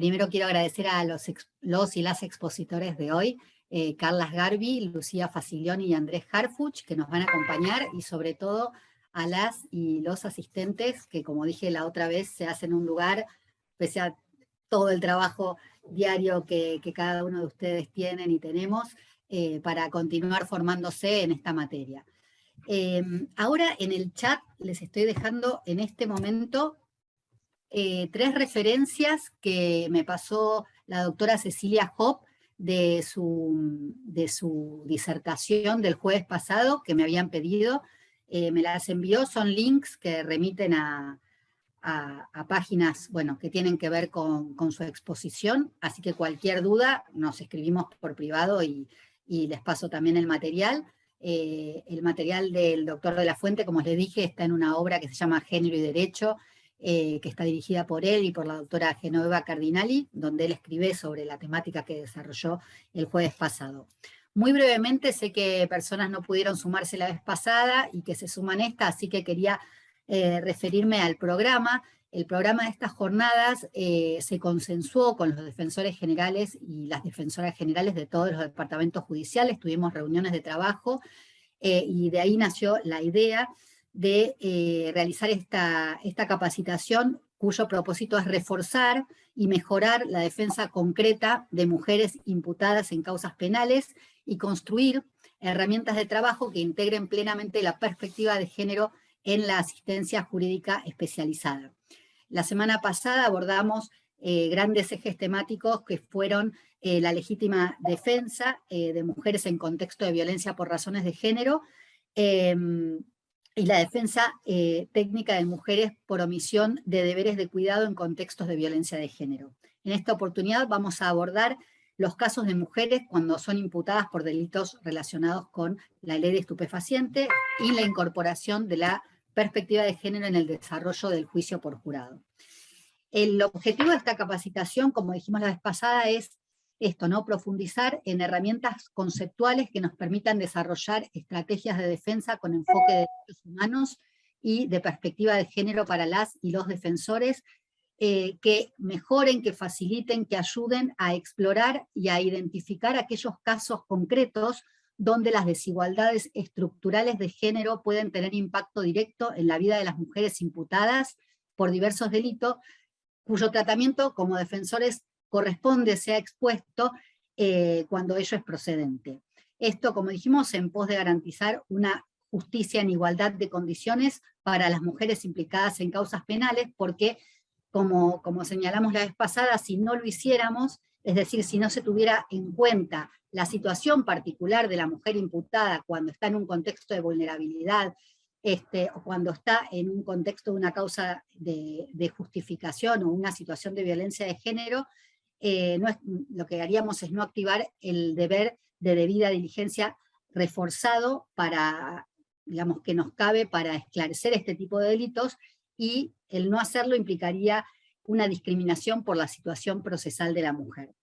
Primero quiero agradecer a los y las expositores de hoy, Carlas Garbi, Lucía Facilioni y Andrés Harfuch, que nos van a acompañar, y sobre todo a las y los asistentes, que como dije la otra vez, se hacen un lugar, pese a todo el trabajo diario que cada uno de ustedes tienen y tenemos, para continuar formándose en esta materia. Ahora en el chat les estoy dejando en este momento 3 referencias que me pasó la doctora Cecilia Hopp de su disertación del jueves pasado, que me habían pedido. Me las envió, son links que remiten a páginas, bueno, que tienen que ver con su exposición, así que cualquier duda nos escribimos por privado y les paso también el material. El material del doctor de la Fuente, como les dije, está en una obra que se llama Género y Derecho, que está dirigida por él y por la doctora Genoveva Cardinali, donde él escribe sobre la temática que desarrolló el jueves pasado. Muy brevemente, sé que personas no pudieron sumarse la vez pasada y que se suman esta, así que quería referirme al programa. El programa de estas jornadas se consensuó con los defensores generales y las defensoras generales de todos los departamentos judiciales, tuvimos reuniones de trabajo y de ahí nació la idea de realizar esta capacitación, cuyo propósito es reforzar y mejorar la defensa concreta de mujeres imputadas en causas penales y construir herramientas de trabajo que integren plenamente la perspectiva de género en la asistencia jurídica especializada. La semana pasada abordamos grandes ejes temáticos que fueron la legítima defensa de mujeres en contexto de violencia por razones de género, y la defensa técnica de mujeres por omisión de deberes de cuidado en contextos de violencia de género. En esta oportunidad vamos a abordar los casos de mujeres cuando son imputadas por delitos relacionados con la ley de estupefacientes y la incorporación de la perspectiva de género en el desarrollo del juicio por jurado. El objetivo de esta capacitación, como dijimos la vez pasada, es esto, ¿no? Profundizar en herramientas conceptuales que nos permitan desarrollar estrategias de defensa con enfoque de derechos humanos y de perspectiva de género para las y los defensores, que mejoren, que faciliten, que ayuden a explorar y a identificar aquellos casos concretos donde las desigualdades estructurales de género pueden tener impacto directo en la vida de las mujeres imputadas por diversos delitos, cuyo tratamiento como defensores corresponde sea expuesto cuando ello es procedente. Esto, como dijimos, en pos de garantizar una justicia en igualdad de condiciones para las mujeres implicadas en causas penales, porque, como señalamos la vez pasada, si no lo hiciéramos, es decir, si no se tuviera en cuenta la situación particular de la mujer imputada cuando está en un contexto de vulnerabilidad, o cuando está en un contexto de una causa de justificación o una situación de violencia de género, lo que haríamos es no activar el deber de debida diligencia reforzado para, digamos, que nos cabe para esclarecer este tipo de delitos, y el no hacerlo implicaría una discriminación por la situación procesal de la mujer.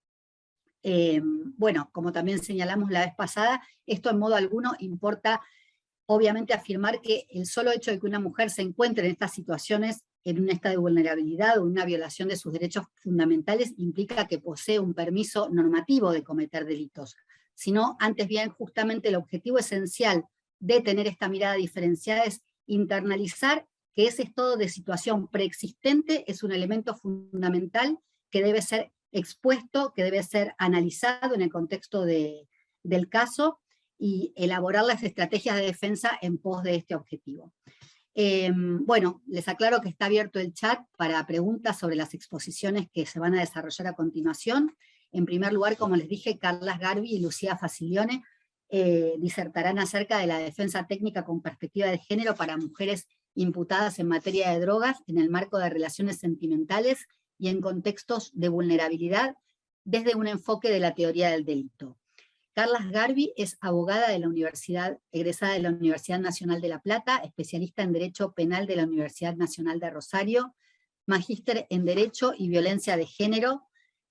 Bueno, como también señalamos la vez pasada, esto en modo alguno importa obviamente afirmar que el solo hecho de que una mujer se encuentre en estas situaciones, en un estado de vulnerabilidad o una violación de sus derechos fundamentales, implica que posee un permiso normativo de cometer delitos, sino antes bien justamente el objetivo esencial de tener esta mirada diferenciada es internalizar que ese estado de situación preexistente es un elemento fundamental que debe ser expuesto, que debe ser analizado en el contexto del caso, y elaborar las estrategias de defensa en pos de este objetivo. Bueno, les aclaro que está abierto el chat para preguntas sobre las exposiciones que se van a desarrollar a continuación. En primer lugar, como les dije, Carlas Garbi y Lucía Facilioni disertarán acerca de la defensa técnica con perspectiva de género para mujeres imputadas en materia de drogas en el marco de relaciones sentimentales y en contextos de vulnerabilidad desde un enfoque de la teoría del delito. Carlas Garbi es abogada de la universidad, egresada de la Universidad Nacional de La Plata, especialista en Derecho Penal de la Universidad Nacional de Rosario, magíster en Derecho y Violencia de Género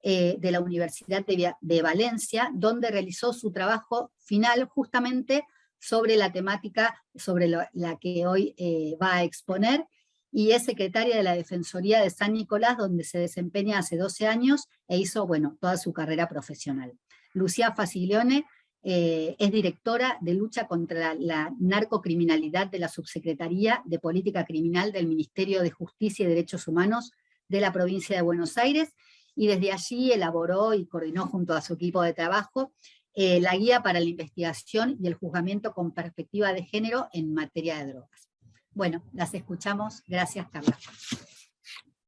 de la Universidad de Valencia, donde realizó su trabajo final justamente sobre la temática sobre la que hoy va a exponer, y es secretaria de la Defensoría de San Nicolás, donde se desempeña hace 12 años e hizo, bueno, toda su carrera profesional. Lucía Faciglione es directora de lucha contra la narcocriminalidad de la Subsecretaría de Política Criminal del Ministerio de Justicia y Derechos Humanos de la provincia de Buenos Aires, y desde allí elaboró y coordinó junto a su equipo de trabajo la guía para la investigación y el juzgamiento con perspectiva de género en materia de drogas. Bueno, las escuchamos. Gracias, Carla.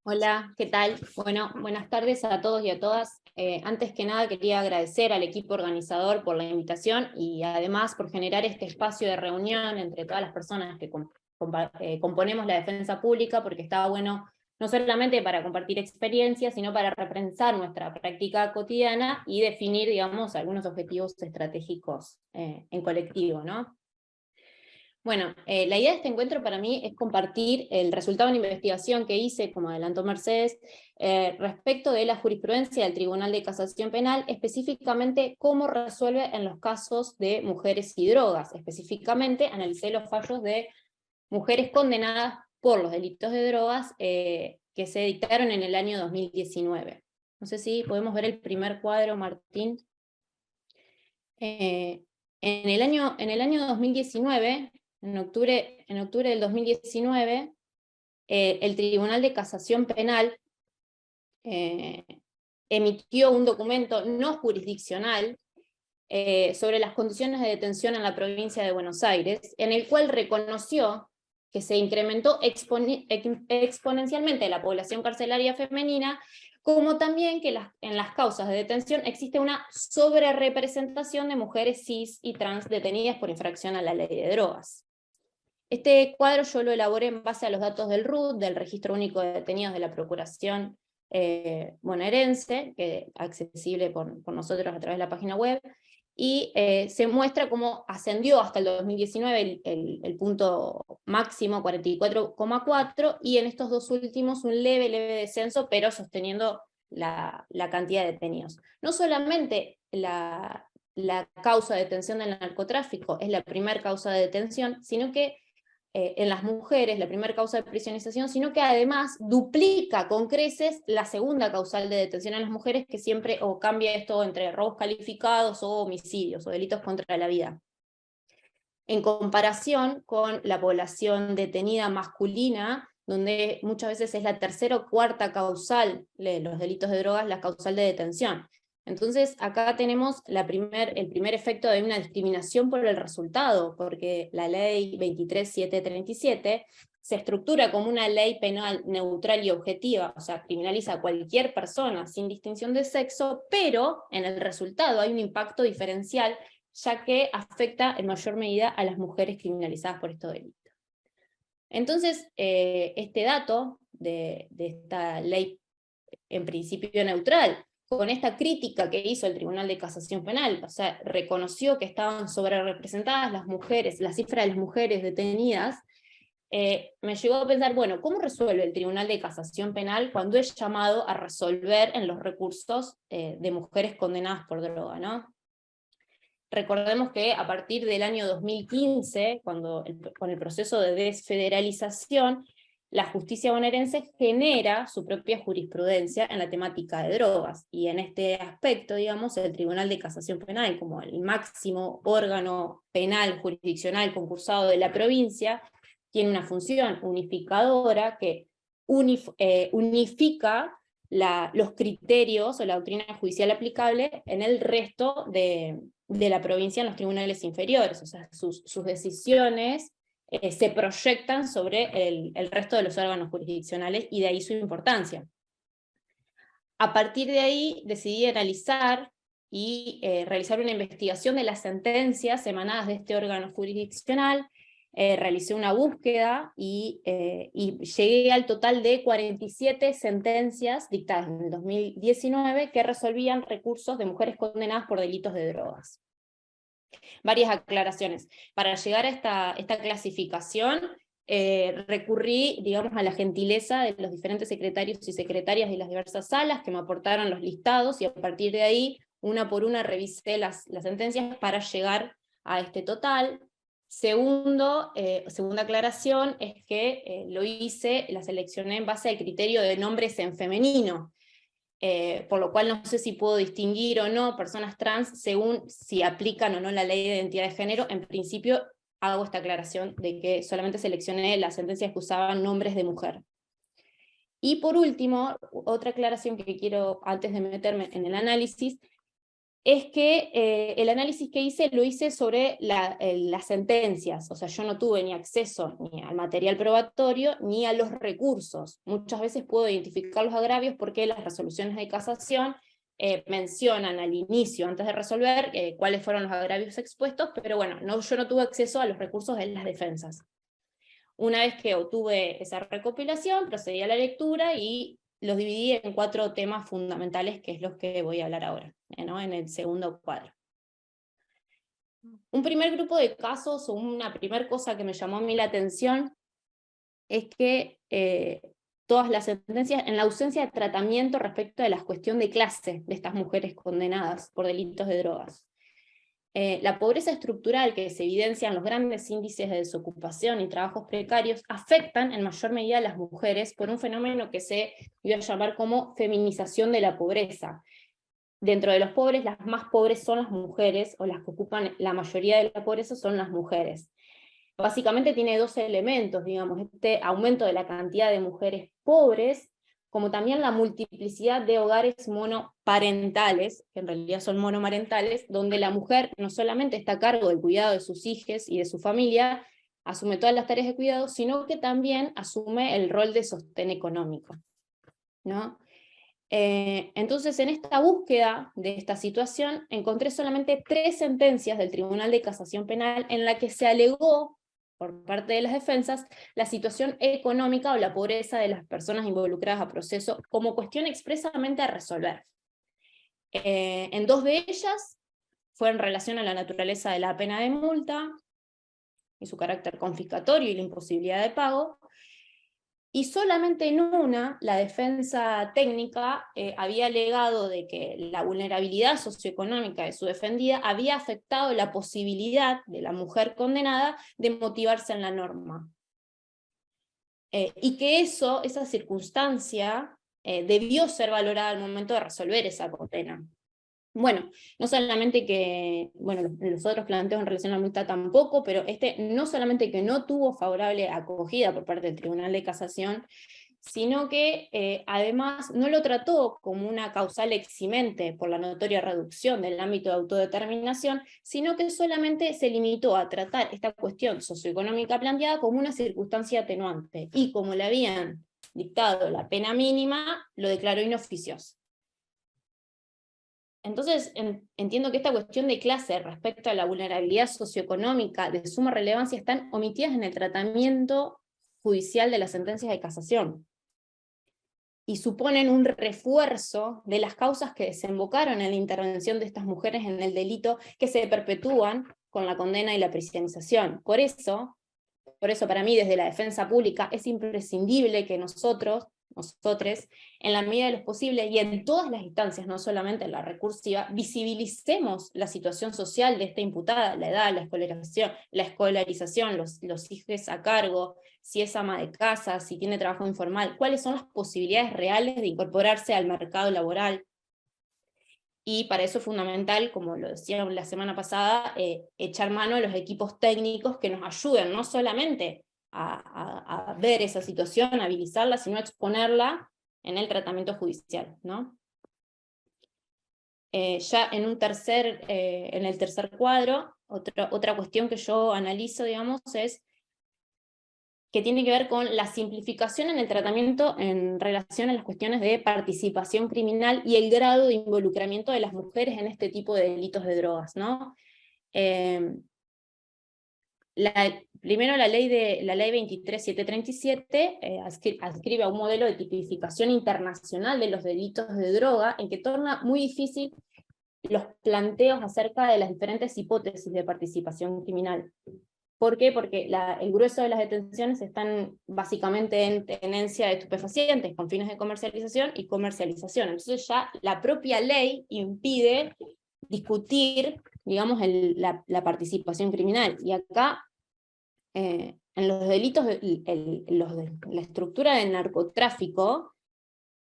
Hola, ¿qué tal? Bueno, buenas tardes a todos y a todas. Antes que nada quería agradecer al equipo organizador por la invitación y además por generar este espacio de reunión entre todas las personas que componemos la defensa pública, porque estaba bueno no solamente para compartir experiencias, sino para repensar nuestra práctica cotidiana y definir, digamos, algunos objetivos estratégicos en colectivo, ¿no? Bueno, la idea de este encuentro para mí es compartir el resultado de una investigación que hice, como adelantó Mercedes, respecto de la jurisprudencia del Tribunal de Casación Penal, específicamente cómo resuelve en los casos de mujeres y drogas. Específicamente analicé los fallos de mujeres condenadas por los delitos de drogas que se dictaron en el año 2019. No sé si podemos ver el primer cuadro, Martín. En el año 2019, en octubre del 2019, el Tribunal de Casación Penal emitió un documento no jurisdiccional sobre las condiciones de detención en la provincia de Buenos Aires, en el cual reconoció que se incrementó exponencialmente la población carcelaria femenina, como también que en las causas de detención existe una sobrerepresentación de mujeres cis y trans detenidas por infracción a la ley de drogas. Este cuadro yo lo elaboré en base a los datos del RUD, del Registro Único de Detenidos de la Procuración bonaerense, que es accesible por nosotros a través de la página web, y se muestra cómo ascendió hasta el 2019 el punto máximo 44,4, y en estos dos últimos un leve descenso, pero sosteniendo la cantidad de detenidos. No solamente la causa de detención del narcotráfico es la primera causa de detención, sino que en las mujeres, la primera causa de prisionización, sino que además duplica con creces la segunda causal de detención en las mujeres, que siempre o cambia esto entre robos calificados o homicidios o delitos contra la vida. En comparación con la población detenida masculina, donde muchas veces es la tercera o cuarta causal de los delitos de drogas, la causal de detención. Entonces acá tenemos el primer efecto de una discriminación por el resultado, porque la ley 23.737 se estructura como una ley penal neutral y objetiva, o sea, criminaliza a cualquier persona sin distinción de sexo, pero en el resultado hay un impacto diferencial, ya que afecta en mayor medida a las mujeres criminalizadas por estos delitos. Entonces, este dato de esta ley en principio neutral, con esta crítica que hizo el Tribunal de Casación Penal, o sea, reconoció que estaban sobrerepresentadas las mujeres, la cifra de las mujeres detenidas, me llevó a pensar, bueno, ¿cómo resuelve el Tribunal de Casación Penal cuando es llamado a resolver en los recursos de mujeres condenadas por droga, ¿no? Recordemos que a partir del año 2015, con el proceso de desfederalización, la justicia bonaerense genera su propia jurisprudencia en la temática de drogas, y en este aspecto, digamos, el Tribunal de Casación Penal, como el máximo órgano penal jurisdiccional concursado de la provincia, tiene una función unificadora que unifica los criterios o la doctrina judicial aplicable en el resto de la provincia en los tribunales inferiores, o sea, sus decisiones se proyectan sobre el resto de los órganos jurisdiccionales, y de ahí su importancia. A partir de ahí decidí analizar y realizar una investigación de las sentencias emanadas de este órgano jurisdiccional. Realicé una búsqueda y llegué al total de 47 sentencias dictadas en el 2019 que resolvían recursos de mujeres condenadas por delitos de drogas. Varias aclaraciones. Para llegar a esta clasificación, recurrí, digamos, a la gentileza de los diferentes secretarios y secretarias de las diversas salas que me aportaron los listados, y a partir de ahí, una por una, revisé las sentencias para llegar a este total. Segunda aclaración es que la seleccioné en base al criterio de nombres en femenino, por lo cual no sé si puedo distinguir o no personas trans según si aplican o no la ley de identidad de género. En principio hago esta aclaración de que solamente seleccioné las sentencias que usaban nombres de mujer. Y por último, otra aclaración que quiero, antes de meterme en el análisis, es que el análisis que hice lo hice sobre las sentencias, o sea, yo no tuve ni acceso ni al material probatorio ni a los recursos. Muchas veces puedo identificar los agravios porque las resoluciones de casación mencionan al inicio, antes de resolver, cuáles fueron los agravios expuestos, pero bueno, yo no tuve acceso a los recursos de las defensas. Una vez que obtuve esa recopilación, procedí a la lectura y los dividí en 4 temas fundamentales, que es los que voy a hablar ahora, ¿no? En el segundo cuadro. Un primer grupo de casos, o una primera cosa que me llamó a mí la atención, es que todas las sentencias, en la ausencia de tratamiento respecto de la cuestión de clase de estas mujeres condenadas por delitos de drogas. La pobreza estructural que se evidencia en los grandes índices de desocupación y trabajos precarios afectan en mayor medida a las mujeres por un fenómeno que se dio a llamar como feminización de la pobreza. Dentro de los pobres, las más pobres son las mujeres, o las que ocupan la mayoría de la pobreza son las mujeres. Básicamente tiene 2 elementos, digamos, este aumento de la cantidad de mujeres pobres, como también la multiplicidad de hogares monoparentales, que en realidad son monomarentales, donde la mujer no solamente está a cargo del cuidado de sus hijos y de su familia, asume todas las tareas de cuidado, sino que también asume el rol de sostén económico, ¿no? Entonces, en esta búsqueda de esta situación, encontré solamente 3 sentencias del Tribunal de Casación Penal en la que se alegó por parte de las defensas la situación económica o la pobreza de las personas involucradas a proceso como cuestión expresamente a resolver. En 2 de ellas fue en relación a la naturaleza de la pena de multa y su carácter confiscatorio y la imposibilidad de pago, y solamente en una, la defensa técnica había alegado de que la vulnerabilidad socioeconómica de su defendida había afectado la posibilidad de la mujer condenada de motivarse en la norma. Y que esa circunstancia, debió ser valorada al momento de resolver esa condena. Bueno, no solamente que, bueno, los otros planteos en relación a la multa tampoco, pero no solamente que no tuvo favorable acogida por parte del Tribunal de Casación, sino que además no lo trató como una causal eximente por la notoria reducción del ámbito de autodeterminación, sino que solamente se limitó a tratar esta cuestión socioeconómica planteada como una circunstancia atenuante, y como le habían dictado la pena mínima, lo declaró inoficioso. Entonces, entiendo que esta cuestión de clase respecto a la vulnerabilidad socioeconómica de suma relevancia están omitidas en el tratamiento judicial de las sentencias de casación, y suponen un refuerzo de las causas que desembocaron en la intervención de estas mujeres en el delito, que se perpetúan con la condena y la prisionización. Por eso para mí, desde la defensa pública, es imprescindible que nosotros, en la medida de lo posible y en todas las instancias, no solamente en la recursiva, visibilicemos la situación social de esta imputada, la edad, la escolarización, los hijos a cargo, si es ama de casa, si tiene trabajo informal, cuáles son las posibilidades reales de incorporarse al mercado laboral. Y para eso es fundamental, como lo decía la semana pasada, echar mano a los equipos técnicos que nos ayuden no solamente a ver esa situación, a habilitarla, sino a exponerla en el tratamiento judicial, ¿no? Ya en el tercer cuadro, otra cuestión que yo analizo, digamos, es que tiene que ver con la simplificación en el tratamiento en relación a las cuestiones de participación criminal y el grado de involucramiento de las mujeres en este tipo de delitos de drogas, ¿no? Primero la ley 23737 adscribe a un modelo de tipificación internacional de los delitos de droga, en que torna muy difícil los planteos acerca de las diferentes hipótesis de participación criminal. ¿Por qué? Porque el grueso de las detenciones están básicamente en tenencia de estupefacientes con fines de comercialización y comercialización. Entonces ya la propia ley impide discutir, digamos, la participación criminal. Y acá en los delitos, la estructura del narcotráfico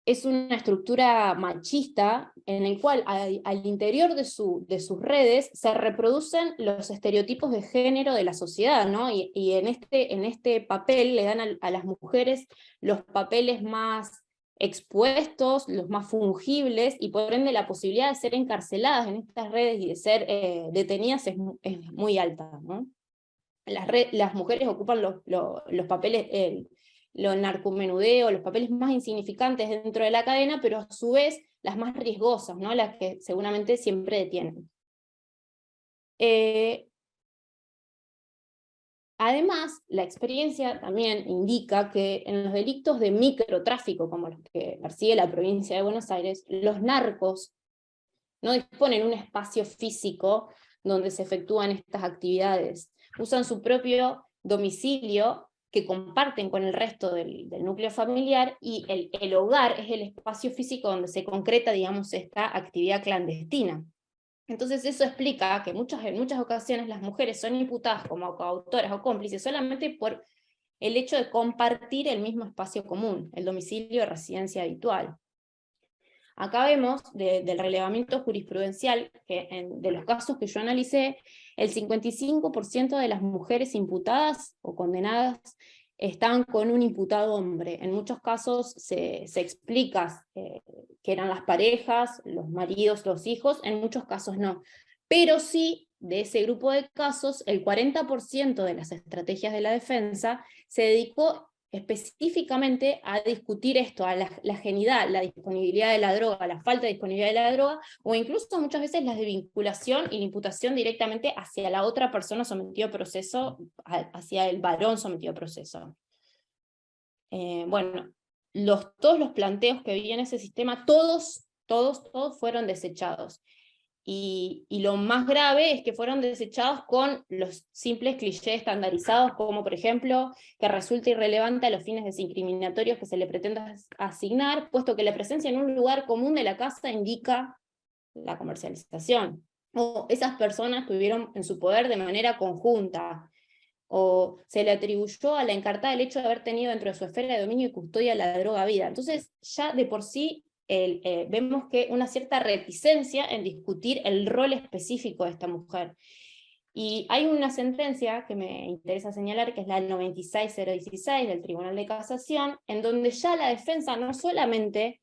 es una estructura machista en el cual al interior de sus redes se reproducen los estereotipos de género de la sociedad, ¿no? Y en este papel le dan a las mujeres los papeles más expuestos, los más fungibles, y por ende la posibilidad de ser encarceladas en estas redes y de ser detenidas es muy alta, ¿no? Las mujeres ocupan los papeles, lo narcomenudeo, los papeles más insignificantes dentro de la cadena, pero a su vez las más riesgosas, ¿no? Las que seguramente siempre detienen. Además, la experiencia también indica que en los delitos de microtráfico, como los que persigue la provincia de Buenos Aires, los narcos no disponen un espacio físico donde se efectúan estas actividades. Usan su propio domicilio que comparten con el resto del núcleo familiar, y el hogar es el espacio físico donde se concreta, digamos, esta actividad clandestina. Entonces eso explica que en muchas ocasiones las mujeres son imputadas como coautoras o cómplices solamente por el hecho de compartir el mismo espacio común, el domicilio de residencia habitual. Acá vemos del relevamiento jurisprudencial que de los casos que yo analicé, el 55% de las mujeres imputadas o condenadas están con un imputado hombre. En muchos casos se explica que eran las parejas, los maridos, los hijos, en muchos casos no. Pero sí, de ese grupo de casos, el 40% de las estrategias de la defensa se dedicó específicamente a discutir esto, a la genidad, la disponibilidad de la droga, la falta de disponibilidad de la droga, o incluso muchas veces la desvinculación y la imputación directamente hacia la otra persona sometida a proceso, hacia el varón sometido a proceso. Bueno, todos los planteos que vi en ese sistema, todos fueron desechados. Y lo más grave es que fueron desechados con los simples clichés estandarizados, como por ejemplo, que resulta irrelevante a los fines discriminatorios que se le pretenda asignar, puesto que la presencia en un lugar común de la casa indica la comercialización. O esas personas tuvieron en su poder de manera conjunta, o se le atribuyó a la encartada el hecho de haber tenido dentro de su esfera de dominio y custodia la droga vida. Entonces, ya de por sí vemos que una cierta reticencia en discutir el rol específico de esta mujer. Y hay una sentencia que me interesa señalar, que es la 96016 del Tribunal de Casación, en donde ya la defensa no solamente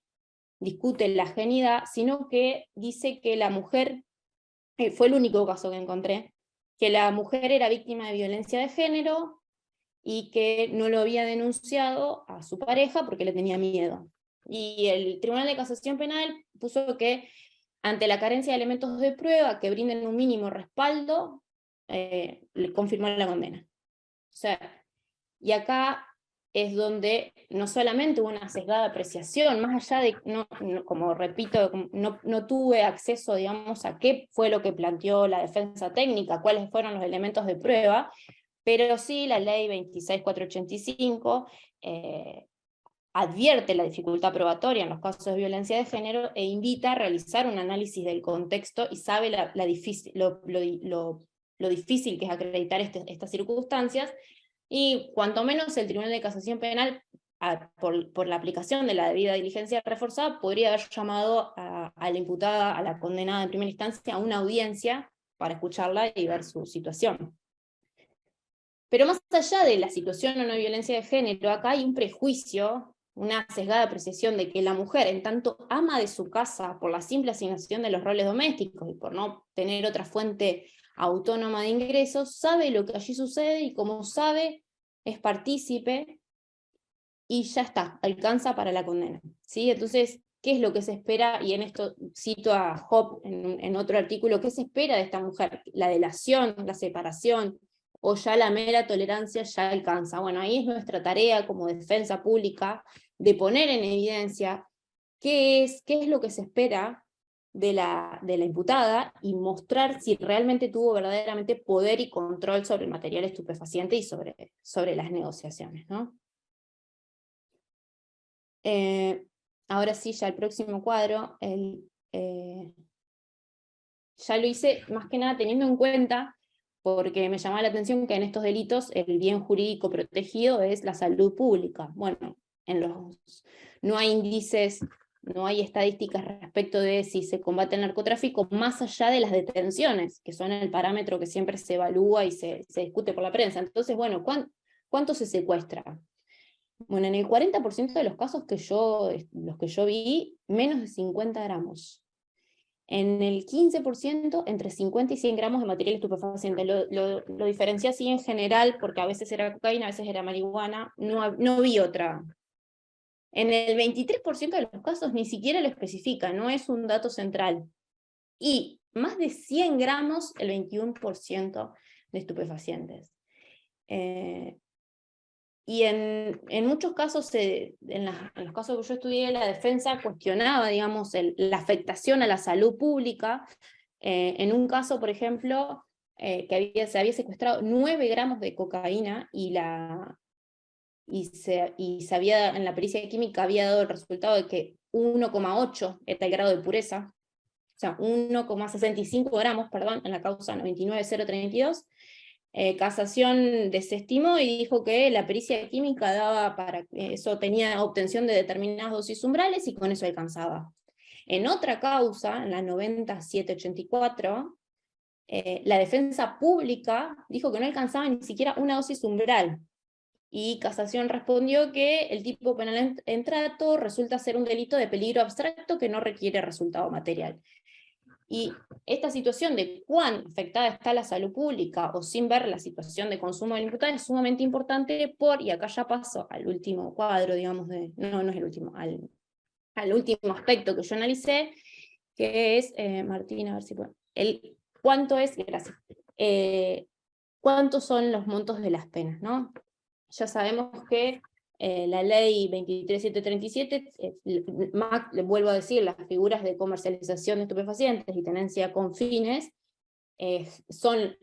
discute la genidad, sino que dice que la mujer, fue el único caso que encontré, que la mujer era víctima de violencia de género y que no lo había denunciado a su pareja porque le tenía miedo. Y el Tribunal de Casación Penal puso que ante la carencia de elementos de prueba que brinden un mínimo respaldo, le confirmó la condena. O sea, y acá es donde no solamente hubo una sesgada apreciación, más allá de, como repito, no tuve acceso, digamos, a qué fue lo que planteó la defensa técnica, cuáles fueron los elementos de prueba, pero sí la ley 26485 advierte la dificultad probatoria en los casos de violencia de género e invita a realizar un análisis del contexto, y sabe lo difícil que es acreditar estas circunstancias, y cuanto menos el Tribunal de Casación Penal, por la aplicación de la debida diligencia reforzada, podría haber llamado a la imputada, a la condenada en primera instancia, a una audiencia para escucharla y ver su situación. Pero más allá de la situación o no violencia de género, acá hay un prejuicio, una sesgada apreciación de que la mujer, en tanto ama de su casa por la simple asignación de los roles domésticos y por no tener otra fuente autónoma de ingresos, sabe lo que allí sucede, y como sabe, es partícipe, y ya está, alcanza para la condena, ¿sí? Entonces, ¿qué es lo que se espera? Y en esto cito a Hoppe en otro artículo: ¿qué se espera de esta mujer? ¿La delación, la separación, o ya la mera tolerancia ya alcanza? Bueno, ahí es nuestra tarea como defensa pública de poner en evidencia qué es lo que se espera de la imputada, y mostrar si realmente tuvo verdaderamente poder y control sobre el material estupefaciente y sobre las negociaciones, ¿no? Ahora sí, ya el próximo cuadro, ya lo hice más que nada teniendo en cuenta porque me llamaba la atención que en estos delitos el bien jurídico protegido es la salud pública. Bueno, no hay índices, no hay estadísticas respecto de si se combate el narcotráfico más allá de las detenciones, que son el parámetro que siempre se evalúa y se discute por la prensa. Entonces, bueno, ¿cuánto se secuestra? Bueno, en el 40% de los casos los que yo vi, menos de 50 gramos. En el 15%, entre 50 y 100 gramos de material estupefaciente. Lo diferencié así en general, porque a veces era cocaína, a veces era marihuana, no vi otra. En el 23% de los casos ni siquiera lo especifica, no es un dato central. Y más de 100 gramos, el 21% de estupefacientes. Y en muchos casos, en los casos que yo estudié, la defensa cuestionaba, digamos, la afectación a la salud pública. En un caso, por ejemplo, que se había secuestrado 9 gramos de cocaína y en la pericia química había dado el resultado de que 1,8 era el grado de pureza, o sea, 1,65 gramos, perdón, en la causa 99032. Casación desestimó y dijo que la pericia química daba para eso, tenía obtención de determinadas dosis umbrales y con eso alcanzaba. En otra causa, en la 90784, la defensa pública dijo que no alcanzaba ni siquiera una dosis umbral, y Casación respondió que el tipo penal en trato resulta ser un delito de peligro abstracto que no requiere resultado material. Y esta situación de cuán afectada está la salud pública, o sin ver la situación de consumo del imputado, es sumamente importante y acá ya paso al último cuadro, digamos, no es el último, al último aspecto que yo analicé, que es, Martín, a ver si puedo, gracias, cuántos son los montos de las penas, ¿no? Ya sabemos que la ley 23737, le vuelvo a decir, las figuras de comercialización de estupefacientes y tenencia con fines son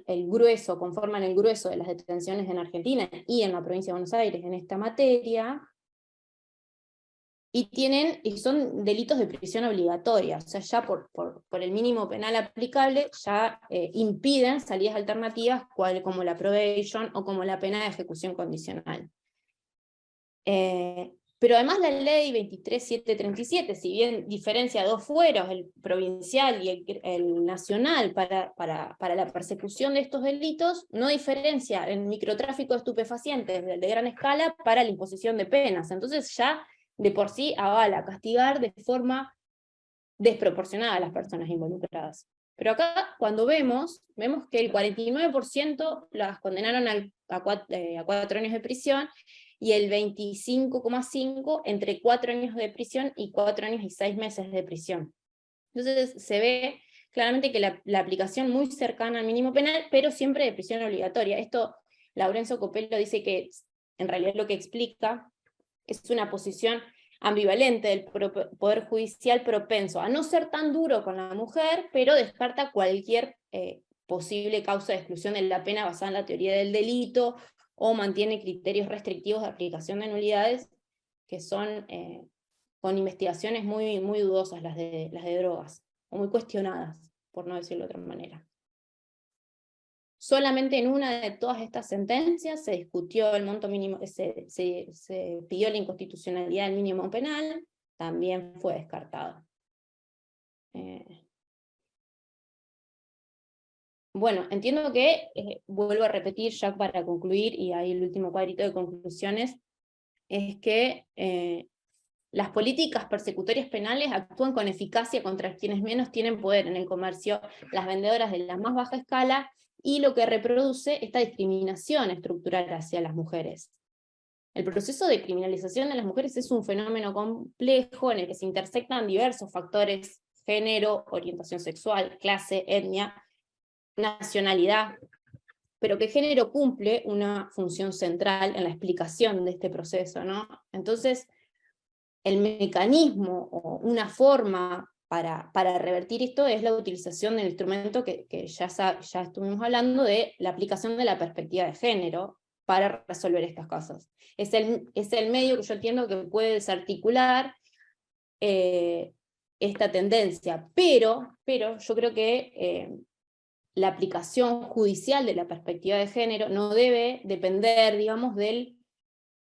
conforman el grueso de las detenciones en Argentina y en la provincia de Buenos Aires en esta materia, y son delitos de prisión obligatoria, o sea, ya por el mínimo penal aplicable, ya impiden salidas alternativas como la probation o como la pena de ejecución condicional. Pero además la ley 23737, si bien diferencia dos fueros, el provincial y el nacional, para la persecución de estos delitos, no diferencia el microtráfico de estupefacientes de gran escala para la imposición de penas. Entonces ya de por sí avala castigar de forma desproporcionada a las personas involucradas. Pero acá, cuando vemos que el 49% las condenaron a 4 años de prisión, y el 25,5% entre 4 años de prisión y 4 años y 6 meses de prisión. Entonces se ve claramente que la aplicación muy cercana al mínimo penal, pero siempre de prisión obligatoria. Esto Laurenzo Copello dice que en realidad lo que explica es una posición ambivalente del Poder Judicial propenso a no ser tan duro con la mujer, pero descarta cualquier posible causa de exclusión de la pena basada en la teoría del delito, o mantiene criterios restrictivos de aplicación de nulidades, que son con investigaciones muy, muy dudosas, las de drogas, o muy cuestionadas, por no decirlo de otra manera. Solamente en una de todas estas sentencias se discutió el monto mínimo, se pidió la inconstitucionalidad del mínimo penal, también fue descartado. Bueno, entiendo que, vuelvo a repetir ya para concluir, y ahí el último cuadrito de conclusiones, es que las políticas persecutorias penales actúan con eficacia contra quienes menos tienen poder en el comercio, las vendedoras de la más baja escala, y lo que reproduce esta discriminación estructural hacia las mujeres. El proceso de criminalización de las mujeres es un fenómeno complejo en el que se intersectan diversos factores: género, orientación sexual, clase, etnia, nacionalidad, pero que género cumple una función central en la explicación de este proceso, ¿no? Entonces, el mecanismo o una forma para revertir esto es la utilización del instrumento que ya estuvimos hablando, de la aplicación de la perspectiva de género para resolver estas cosas. Es el medio que yo entiendo que puede desarticular esta tendencia, pero yo creo que la aplicación judicial de la perspectiva de género no debe depender, digamos, de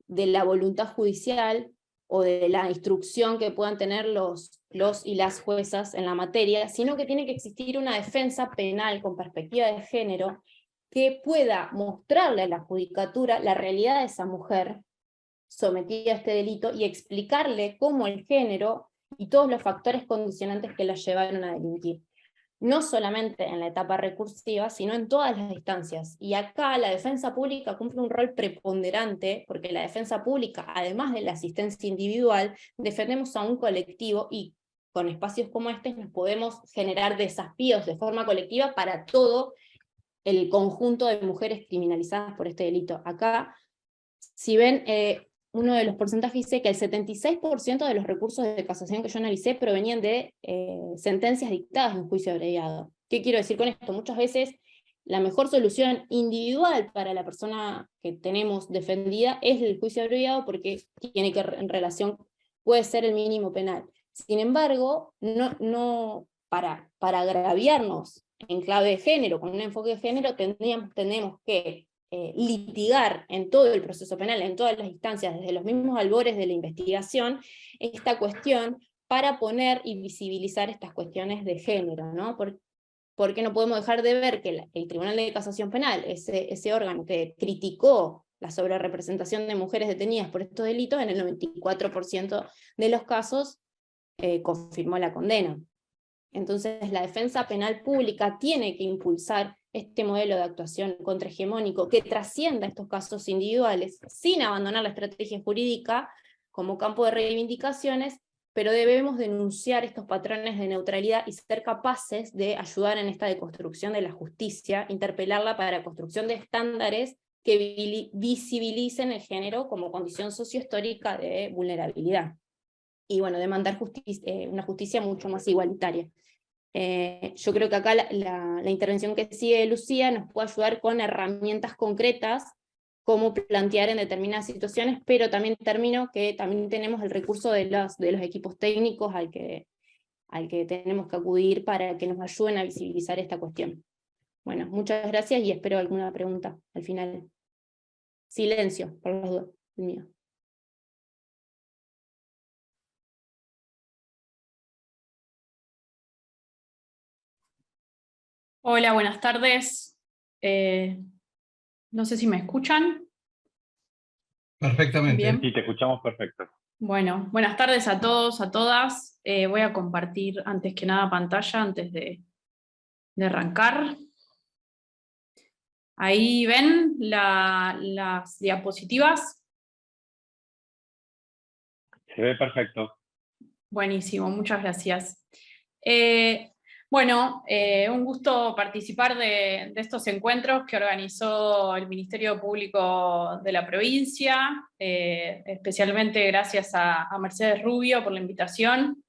la voluntad judicial o de la instrucción que puedan tener los y las juezas en la materia, sino que tiene que existir una defensa penal con perspectiva de género que pueda mostrarle a la judicatura la realidad de esa mujer sometida a este delito y explicarle cómo el género y todos los factores condicionantes que la llevaron a delinquir. No solamente en la etapa recursiva, sino en todas las instancias. Y acá la defensa pública cumple un rol preponderante, porque la defensa pública, además de la asistencia individual, defendemos a un colectivo y con espacios como este nos podemos generar desafíos de forma colectiva para todo el conjunto de mujeres criminalizadas por este delito. Acá, si ven, uno de los porcentajes dice que el 76% de los recursos de casación que yo analicé provenían de sentencias dictadas en juicio abreviado. ¿Qué quiero decir con esto? Muchas veces la mejor solución individual para la persona que tenemos defendida es el juicio abreviado porque tiene que en relación, puede ser el mínimo penal. Sin embargo, para agraviarnos en clave de género, con un enfoque de género, tenemos que litigar en todo el proceso penal, en todas las instancias, desde los mismos albores de la investigación, esta cuestión para poner y visibilizar estas cuestiones de género, ¿no? Porque no podemos dejar de ver que el Tribunal de Casación Penal, ese órgano que criticó la sobrerepresentación de mujeres detenidas por estos delitos, en el 94% de los casos confirmó la condena. Entonces la defensa penal pública tiene que impulsar este modelo de actuación contrahegemónico que trascienda estos casos individuales, sin abandonar la estrategia jurídica como campo de reivindicaciones, pero debemos denunciar estos patrones de neutralidad y ser capaces de ayudar en esta deconstrucción de la justicia, interpelarla para la construcción de estándares que visibilicen el género como condición sociohistórica de vulnerabilidad. Y bueno, demandar una justicia mucho más igualitaria. Yo creo que acá la intervención que sigue Lucía nos puede ayudar con herramientas concretas, cómo plantear en determinadas situaciones, pero también termino que también tenemos el recurso de los equipos técnicos al que tenemos que acudir para que nos ayuden a visibilizar esta cuestión. Bueno, muchas gracias y espero alguna pregunta al final. Silencio, por las dudas, el mío. Hola, buenas tardes. No sé si me escuchan. Perfectamente. Bien. Sí, te escuchamos perfecto. Bueno, buenas tardes a todos, a todas. Voy a compartir antes que nada pantalla antes de arrancar. Ahí ven las diapositivas. Se ve perfecto. Buenísimo, muchas gracias. Bueno, un gusto participar de estos encuentros que organizó el Ministerio Público de la provincia, especialmente gracias a Mercedes Rubio por la invitación.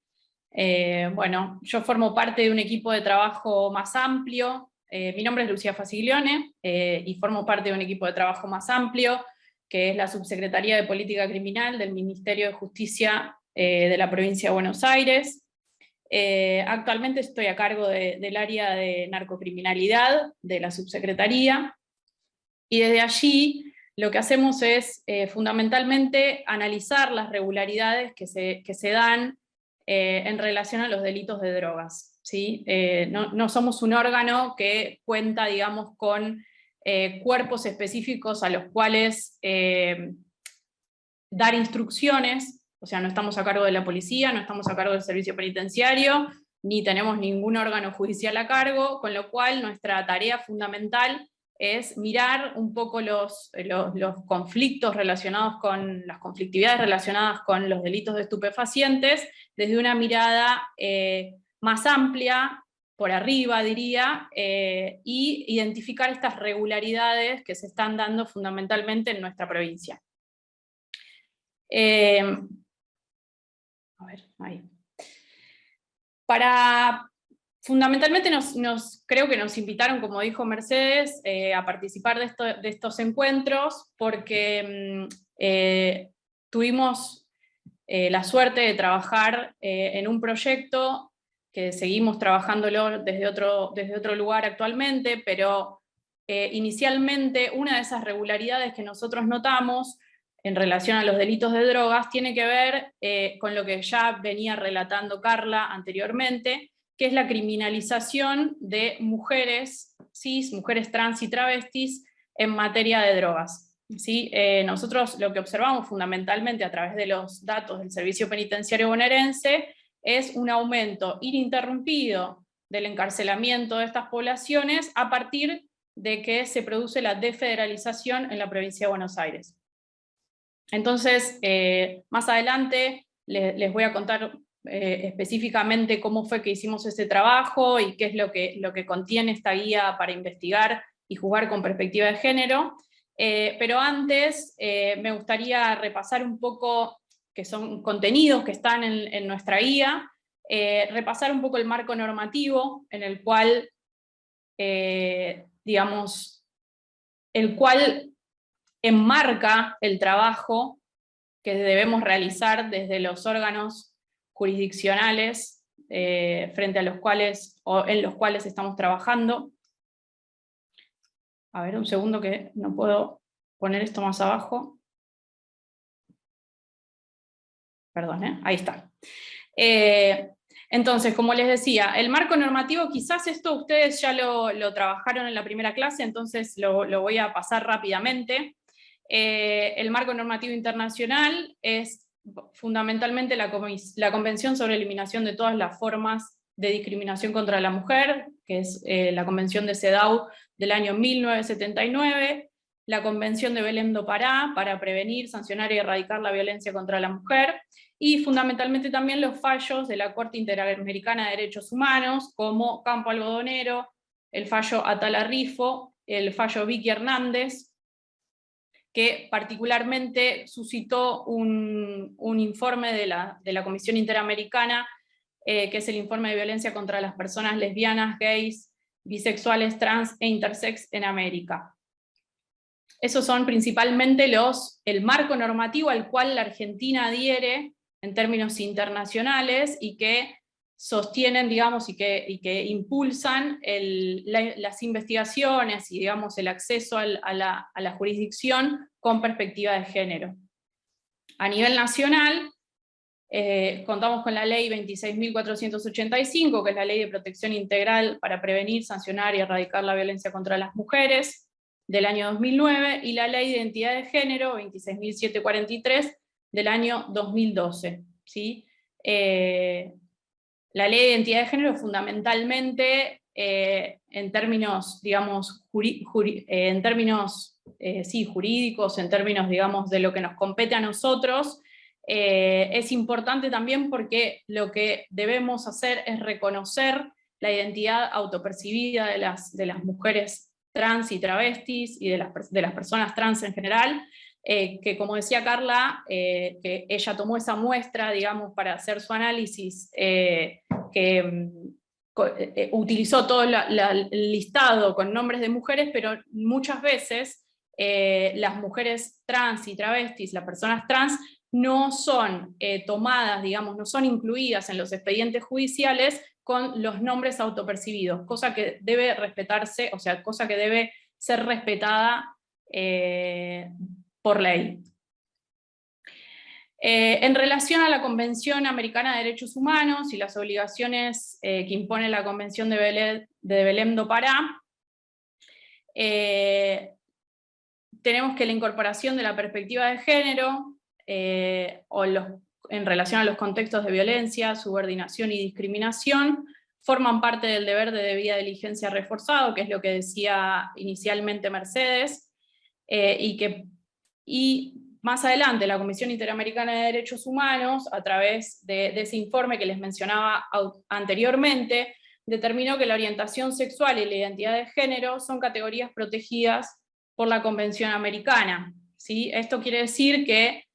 Bueno, yo formo parte de un equipo de trabajo más amplio. Mi nombre es Lucía Faciglione y formo parte de un equipo de trabajo más amplio, que es la Subsecretaría de Política Criminal del Ministerio de Justicia de la provincia de Buenos Aires. Actualmente estoy a cargo del área de narcocriminalidad de la subsecretaría, y desde allí lo que hacemos es fundamentalmente analizar las regularidades que se dan en relación a los delitos de drogas, ¿sí? No somos un órgano que cuenta, digamos, con cuerpos específicos a los cuales dar instrucciones. O sea, no estamos a cargo de la policía, no estamos a cargo del servicio penitenciario, ni tenemos ningún órgano judicial a cargo, con lo cual nuestra tarea fundamental es mirar un poco los conflictos relacionados con, las conflictividades relacionadas con los delitos de estupefacientes, desde una mirada más amplia, por arriba diría, y identificar estas regularidades que se están dando fundamentalmente en nuestra provincia. A ver, ahí. Fundamentalmente creo que nos invitaron, como dijo Mercedes, a participar de estos encuentros porque tuvimos la suerte de trabajar en un proyecto que seguimos trabajándolo desde otro lugar actualmente, pero inicialmente una de esas regularidades que nosotros notamos en relación a los delitos de drogas tiene que ver con lo que ya venía relatando Carla anteriormente, que es la criminalización de mujeres cis, mujeres trans y travestis en materia de drogas. ¿Sí? Nosotros lo que observamos fundamentalmente a través de los datos del Servicio Penitenciario Bonaerense es un aumento ininterrumpido del encarcelamiento de estas poblaciones a partir de que se produce la desfederalización en la provincia de Buenos Aires. Entonces, más adelante les voy a contar específicamente cómo fue que hicimos este trabajo y qué es lo que contiene esta guía para investigar y juzgar con perspectiva de género. Pero antes me gustaría repasar un poco, que son contenidos que están en nuestra guía, repasar un poco el marco normativo en el cual, digamos, el cual enmarca el trabajo que debemos realizar desde los órganos jurisdiccionales frente a los cuales, o en los cuales estamos trabajando. A ver, un segundo que no puedo poner esto más abajo. Perdón, ahí está. Entonces, como les decía, el marco normativo, quizás esto ustedes ya lo trabajaron en la primera clase, entonces lo voy a pasar rápidamente. El marco normativo internacional es fundamentalmente la Convención sobre Eliminación de todas las formas de discriminación contra la mujer, que es la Convención de CEDAW del año 1979, la Convención de Belém do Pará para prevenir, sancionar y erradicar la violencia contra la mujer, y fundamentalmente también los fallos de la Corte Interamericana de Derechos Humanos, como Campo Algodonero, el fallo Atala Rifo, el fallo Vicky Hernández, que particularmente suscitó un informe de la Comisión Interamericana, que es el informe de violencia contra las personas lesbianas, gays, bisexuales, trans e intersex en América. Esos son principalmente el marco normativo al cual la Argentina adhiere en términos internacionales y que sostienen, digamos, y que impulsan las investigaciones y, digamos, el acceso a la jurisdicción con perspectiva de género. A nivel nacional, contamos con la ley 26.485, que es la Ley de Protección Integral para prevenir, sancionar y erradicar la violencia contra las mujeres, del año 2009, y la Ley de Identidad de Género 26.743 del año 2012. ¿Sí? La Ley de Identidad de Género fundamentalmente, en términos, digamos, jurídicos, en términos, digamos, de lo que nos compete a nosotros, es importante también porque lo que debemos hacer es reconocer la identidad autopercibida de las mujeres trans y travestis, y de las personas trans en general, que, como decía Carla, que ella tomó esa muestra, digamos, para hacer su análisis, que utilizó todo el listado con nombres de mujeres, pero muchas veces las mujeres trans y travestis, las personas trans, no son tomadas, digamos, no son incluidas en los expedientes judiciales con los nombres autopercibidos, cosa que debe respetarse, o sea, cosa que debe ser respetada por ley. En relación a la Convención Americana de Derechos Humanos y las obligaciones que impone la Convención de Belém do Pará, tenemos que la incorporación de la perspectiva de género, en relación a los contextos de violencia, subordinación y discriminación, forman parte del deber de debida diligencia reforzado, que es lo que decía inicialmente Mercedes, y más adelante la Comisión Interamericana de Derechos Humanos, a través de ese informe que les mencionaba anteriormente, determinó que la orientación sexual y la identidad de género son categorías protegidas por la Convención Americana. ¿Sí? Esto quiere decir que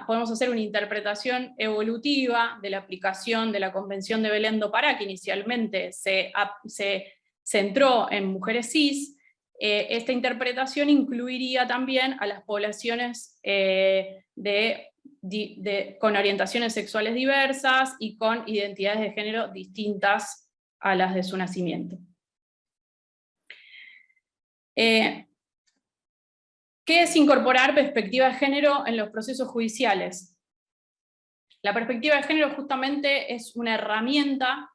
podemos hacer una interpretación evolutiva de la aplicación de la Convención de Belém do Pará, que inicialmente se centró en mujeres cis. Esta interpretación incluiría también a las poblaciones de con orientaciones sexuales diversas y con identidades de género distintas a las de su nacimiento. ¿Qué es incorporar perspectiva de género en los procesos judiciales? La perspectiva de género justamente es una herramienta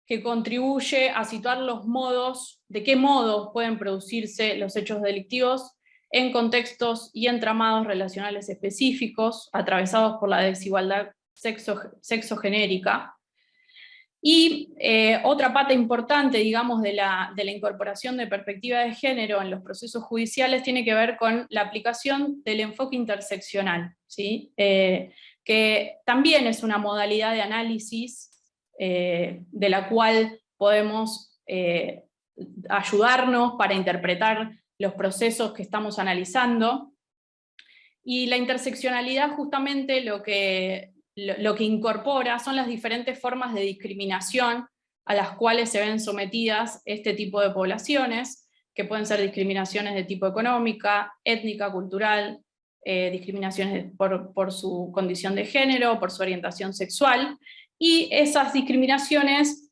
que contribuye a situar los modos, de qué modo pueden producirse los hechos delictivos en contextos y entramados relacionales específicos, atravesados por la desigualdad sexogenérica. Y otra pata importante, digamos, de la incorporación de perspectiva de género en los procesos judiciales tiene que ver con la aplicación del enfoque interseccional, ¿sí? Que también es una modalidad de análisis de la cual podemos ayudarnos para interpretar los procesos que estamos analizando. Y la interseccionalidad justamente lo que incorpora son las diferentes formas de discriminación a las cuales se ven sometidas este tipo de poblaciones, que pueden ser discriminaciones de tipo económica, étnica, cultural, discriminaciones por su condición de género, por su orientación sexual, y esas discriminaciones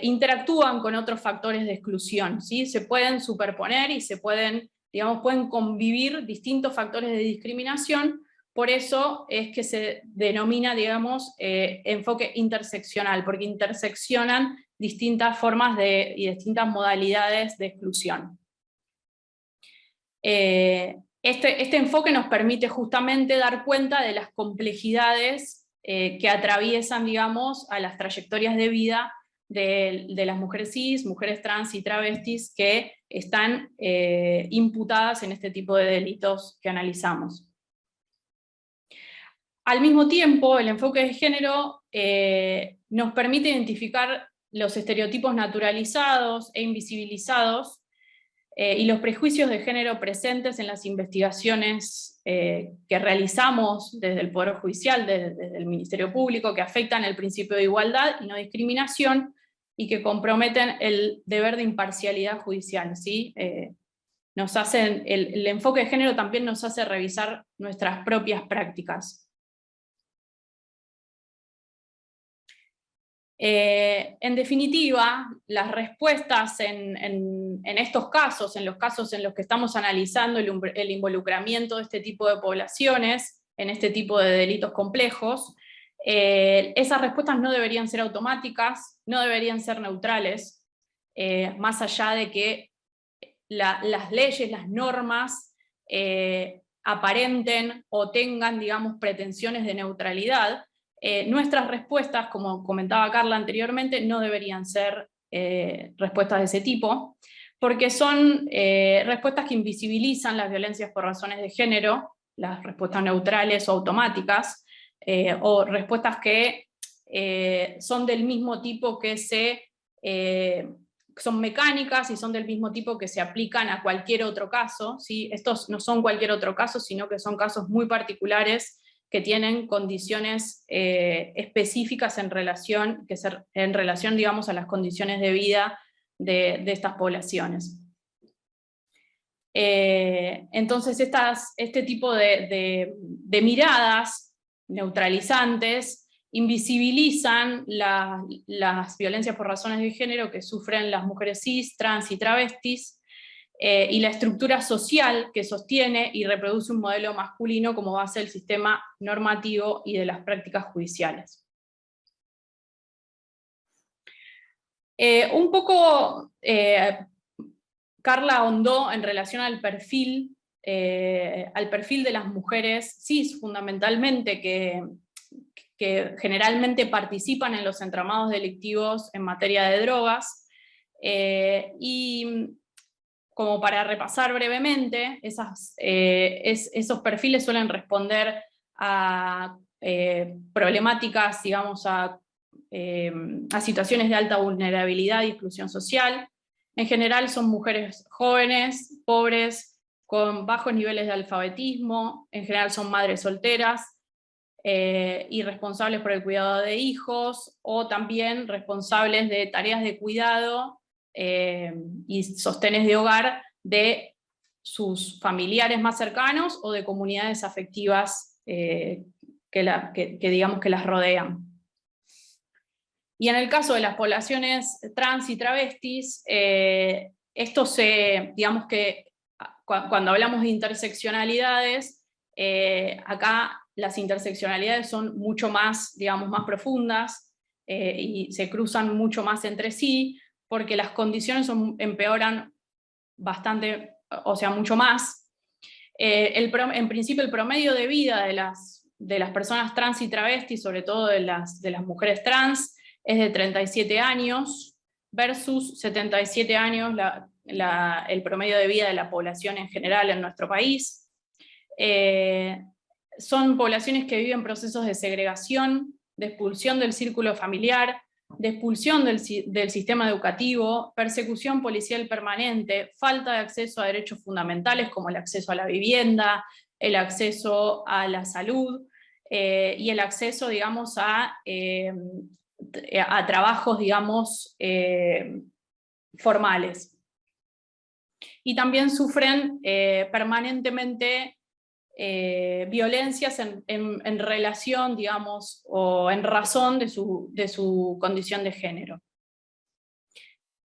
interactúan con otros factores de exclusión, ¿sí? Se pueden superponer y se pueden, digamos, pueden convivir distintos factores de discriminación. Por eso es que se denomina, digamos, enfoque interseccional, porque interseccionan distintas formas y distintas modalidades de exclusión. Este enfoque nos permite justamente dar cuenta de las complejidades que atraviesan, digamos, a las trayectorias de vida de las mujeres cis, mujeres trans y travestis que están imputadas en este tipo de delitos que analizamos. Al mismo tiempo, el enfoque de género nos permite identificar los estereotipos naturalizados e invisibilizados y los prejuicios de género presentes en las investigaciones que realizamos desde el Poder Judicial, desde el Ministerio Público, que afectan el principio de igualdad y no discriminación, y que comprometen el deber de imparcialidad judicial, ¿sí? El enfoque de género también nos hace revisar nuestras propias prácticas. En definitiva, las respuestas en estos casos, en los casos en los que estamos analizando el involucramiento de este tipo de poblaciones, en este tipo de delitos complejos, esas respuestas no deberían ser automáticas, no deberían ser neutrales, más allá de que las leyes, las normas, aparenten o tengan, digamos, pretensiones de neutralidad. Nuestras respuestas, como comentaba Carla anteriormente, no deberían ser respuestas de ese tipo, porque son respuestas que invisibilizan las violencias por razones de género, las respuestas neutrales o automáticas, o respuestas que son del mismo tipo que son mecánicas y son del mismo tipo que se aplican a cualquier otro caso, ¿sí? Estos no son cualquier otro caso, sino que son casos muy particulares que tienen condiciones específicas en relación, digamos, a las condiciones de vida de estas poblaciones. Entonces este tipo de miradas neutralizantes invisibilizan las violencias por razones de género que sufren las mujeres cis, trans y travestis, y la estructura social que sostiene y reproduce un modelo masculino como base del sistema normativo y de las prácticas judiciales. Un poco Carla ahondó en relación al perfil de las mujeres cis, fundamentalmente, que generalmente participan en los entramados delictivos en materia de drogas, y como para repasar brevemente, esos perfiles suelen responder a problemáticas, digamos, a situaciones de alta vulnerabilidad y exclusión social. En general son mujeres jóvenes, pobres, con bajos niveles de alfabetismo, en general son madres solteras, y responsables por el cuidado de hijos, o también responsables de tareas de cuidado y sostenes de hogar de sus familiares más cercanos o de comunidades afectivas digamos que las rodean. Y en el caso de las poblaciones trans y travestis, digamos que cuando hablamos de interseccionalidades, acá las interseccionalidades son mucho más, digamos, más profundas, y se cruzan mucho más entre sí, porque las condiciones empeoran bastante, o sea, mucho más. En principio el promedio de vida de las personas trans y travestis, sobre todo de las mujeres trans, es de 37 años, versus 77 años el promedio de vida de la población en general en nuestro país. Son poblaciones que viven procesos de segregación, de expulsión del círculo familiar, de expulsión del sistema educativo, persecución policial permanente, falta de acceso a derechos fundamentales como el acceso a la vivienda, el acceso a la salud, y el acceso, digamos, a trabajos, digamos, formales. Y también sufren permanentemente violencias en relación, digamos, o en razón de su condición de género.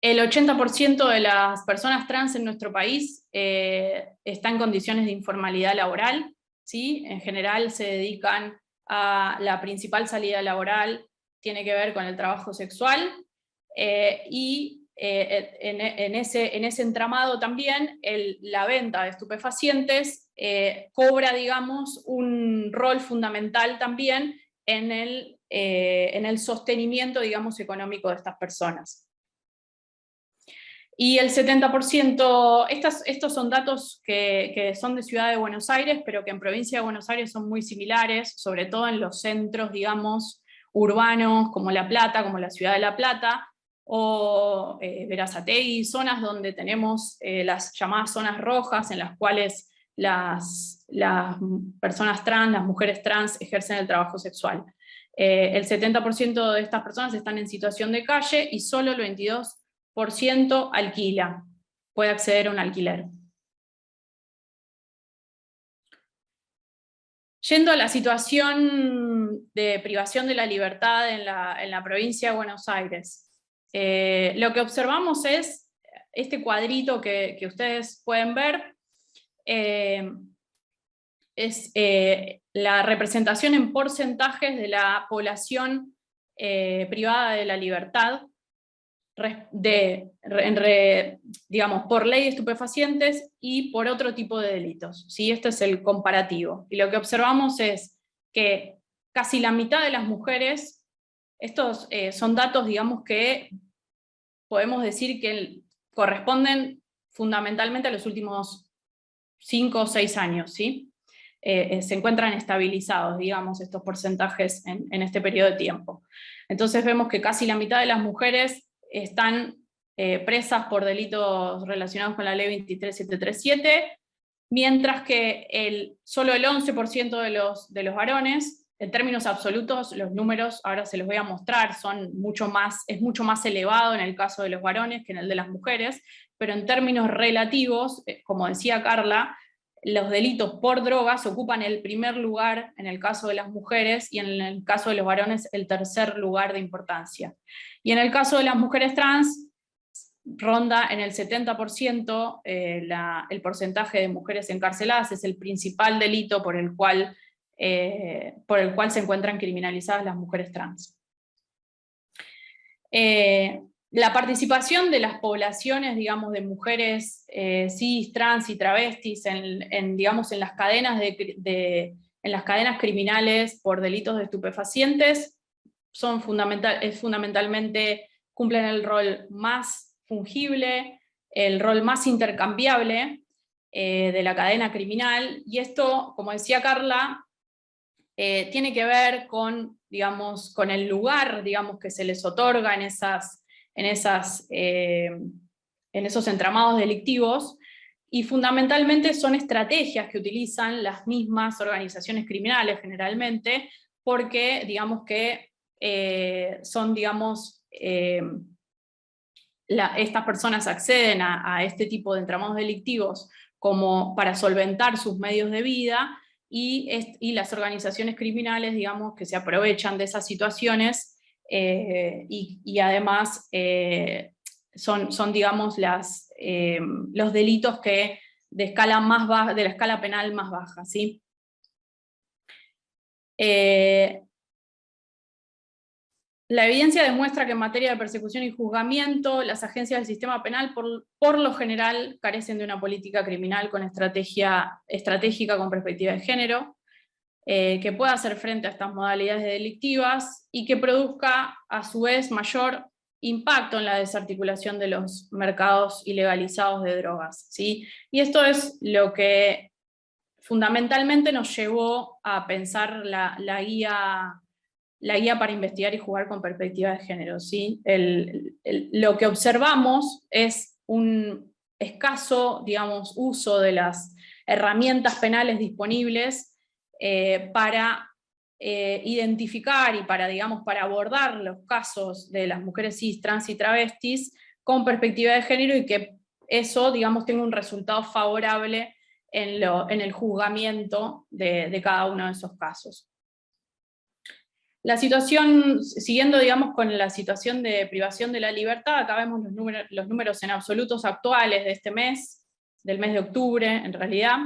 El 80% de las personas trans en nuestro país está en condiciones de informalidad laboral, ¿sí? En general se dedican a la principal salida laboral, tiene que ver con el trabajo sexual, y en ese entramado también la venta de estupefacientes cobra, digamos, un rol fundamental también en el sostenimiento, digamos, económico de estas personas. Y el 70%, estos son datos que son de Ciudad de Buenos Aires, pero que en Provincia de Buenos Aires son muy similares, sobre todo en los centros, digamos, urbanos, como La Plata, como la Ciudad de La Plata, o Berazategui, zonas donde tenemos las llamadas zonas rojas, en las cuales las personas trans, las mujeres trans, ejercen el trabajo sexual. El 70% de estas personas están en situación de calle y solo el 22% alquila, puede acceder a un alquiler. Yendo a la situación de privación de la libertad en la provincia de Buenos Aires, lo que observamos es este cuadrito que ustedes pueden ver, es la representación en porcentajes de la población privada de la libertad, digamos, por ley de estupefacientes y por otro tipo de delitos, ¿sí? Este es el comparativo. Y lo que observamos es que casi la mitad de las mujeres, estos son datos, digamos, que podemos decir que corresponden fundamentalmente a los últimos 5 o 6 años, ¿sí? Se encuentran estabilizados, digamos, estos porcentajes en este periodo de tiempo. Entonces vemos que casi la mitad de las mujeres están presas por delitos relacionados con la ley 23737, mientras que solo el 11% de los varones, en términos absolutos, los números, ahora se los voy a mostrar, es mucho más elevado en el caso de los varones que en el de las mujeres, pero en términos relativos, como decía Carla, los delitos por drogas ocupan el primer lugar en el caso de las mujeres y en el caso de los varones el tercer lugar de importancia. Y en el caso de las mujeres trans, ronda en el 70% el porcentaje de mujeres encarceladas, es el principal delito por el cual se encuentran criminalizadas las mujeres trans. La participación de las poblaciones, digamos, de mujeres cis, trans y travestis digamos, en las cadenas en las cadenas criminales por delitos de estupefacientes fundamentalmente cumplen el rol más fungible, el rol más intercambiable de la cadena criminal, y esto, como decía Carla, tiene que ver con, digamos, con el lugar, digamos, que se les otorga en esos entramados delictivos, y fundamentalmente son estrategias que utilizan las mismas organizaciones criminales generalmente, porque digamos que son, digamos, estas personas acceden a este tipo de entramados delictivos como para solventar sus medios de vida, y las organizaciones criminales, digamos, que se aprovechan de esas situaciones y además son digamos, los delitos que de escala más baja, de la escala penal más baja, ¿sí? La evidencia demuestra que en materia de persecución y juzgamiento, las agencias del sistema penal por lo general carecen de una política criminal con estratégica con perspectiva de género, que pueda hacer frente a estas modalidades delictivas y que produzca a su vez mayor impacto en la desarticulación de los mercados ilegalizados de drogas, ¿sí? Y esto es lo que fundamentalmente nos llevó a pensar la guía para investigar y jugar con perspectiva de género, ¿sí? Lo que observamos es un escaso, digamos, uso de las herramientas penales disponibles para identificar y para, digamos, para abordar los casos de las mujeres cis, trans y travestis con perspectiva de género, y que eso, digamos, tenga un resultado favorable en el juzgamiento de cada uno de esos casos. La situación, siguiendo digamos con la situación de privación de la libertad, acá vemos los números en absolutos actuales de este mes, del mes de octubre en realidad.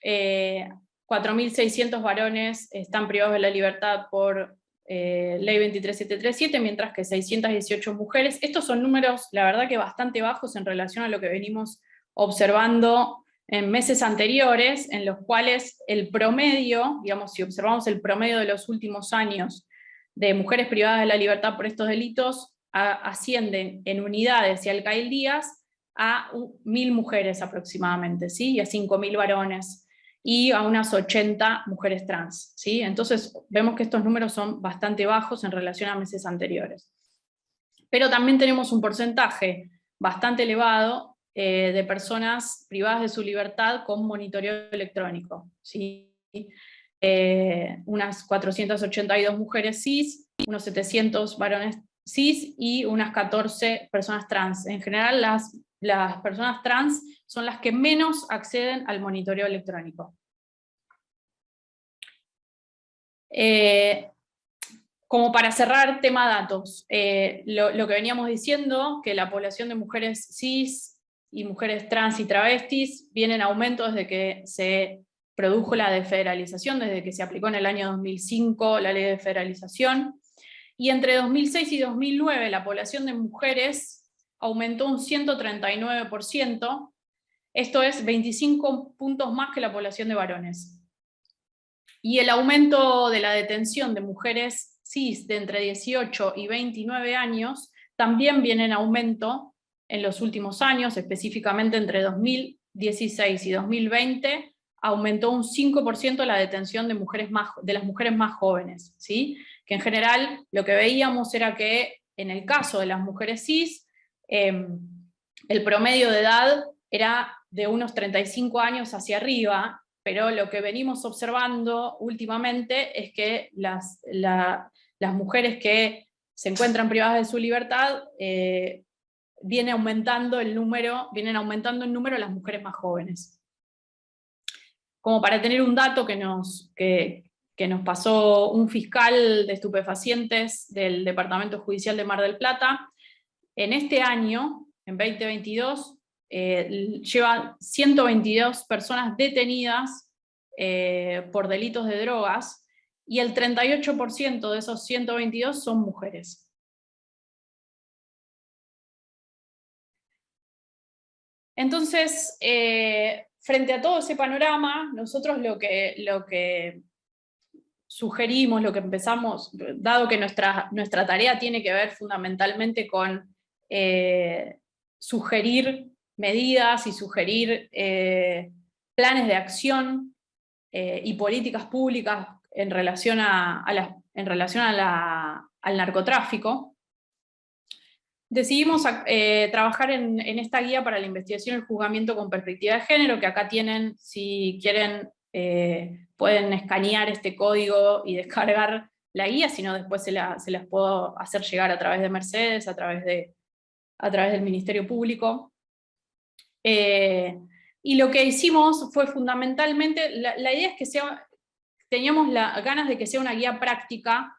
4.600 varones están privados de la libertad por ley 23737, mientras que 618 mujeres. Estos son números, la verdad que bastante bajos en relación a lo que venimos observando en meses anteriores, en los cuales el promedio, digamos, si observamos el promedio de los últimos años de mujeres privadas de la libertad por estos delitos, ascienden en unidades y alcaldías a 1.000 mujeres aproximadamente, ¿sí? Y a 5.000 varones, y a unas 80 mujeres trans, ¿sí? Entonces vemos que estos números son bastante bajos en relación a meses anteriores. Pero también tenemos un porcentaje bastante elevado de personas privadas de su libertad con monitoreo electrónico, ¿sí? Unas 482 mujeres cis, unos 700 varones cis y unas 14 personas trans. En general las personas trans son las que menos acceden al monitoreo electrónico. Como para cerrar tema datos, lo que veníamos diciendo, que la población de mujeres cis y mujeres trans y travestis viene en aumento desde que se produjo la desfederalización, desde que se aplicó en el año 2005 la ley de federalización, y entre 2006 y 2009 la población de mujeres aumentó un 139%, esto es 25 puntos más que la población de varones. Y el aumento de la detención de mujeres cis de entre 18 y 29 años también viene en aumento en los últimos años, específicamente entre 2016 y 2020, aumentó un 5% la detención de las mujeres más jóvenes, ¿sí? Que en general lo que veíamos era que en el caso de las mujeres cis, el promedio de edad era de unos 35 años hacia arriba, pero lo que venimos observando últimamente es que las mujeres que se encuentran privadas de su libertad vienen aumentando en número las mujeres más jóvenes. Como para tener un dato que nos pasó un fiscal de estupefacientes del Departamento Judicial de Mar del Plata, en este año, en 2022, llevan 122 personas detenidas por delitos de drogas, y el 38% de esos 122 son mujeres. Entonces, frente a todo ese panorama, nosotros lo que sugerimos, lo que empezamos, dado que nuestra tarea tiene que ver fundamentalmente con sugerir medidas y sugerir planes de acción y políticas públicas en relación al narcotráfico, decidimos trabajar en esta guía para la investigación y el juzgamiento con perspectiva de género, que acá tienen, si quieren, pueden escanear este código y descargar la guía, si no después se las puedo hacer llegar a través de Mercedes, a través del Ministerio Público. Y lo que hicimos fue fundamentalmente, la idea es que teníamos ganas de que sea una guía práctica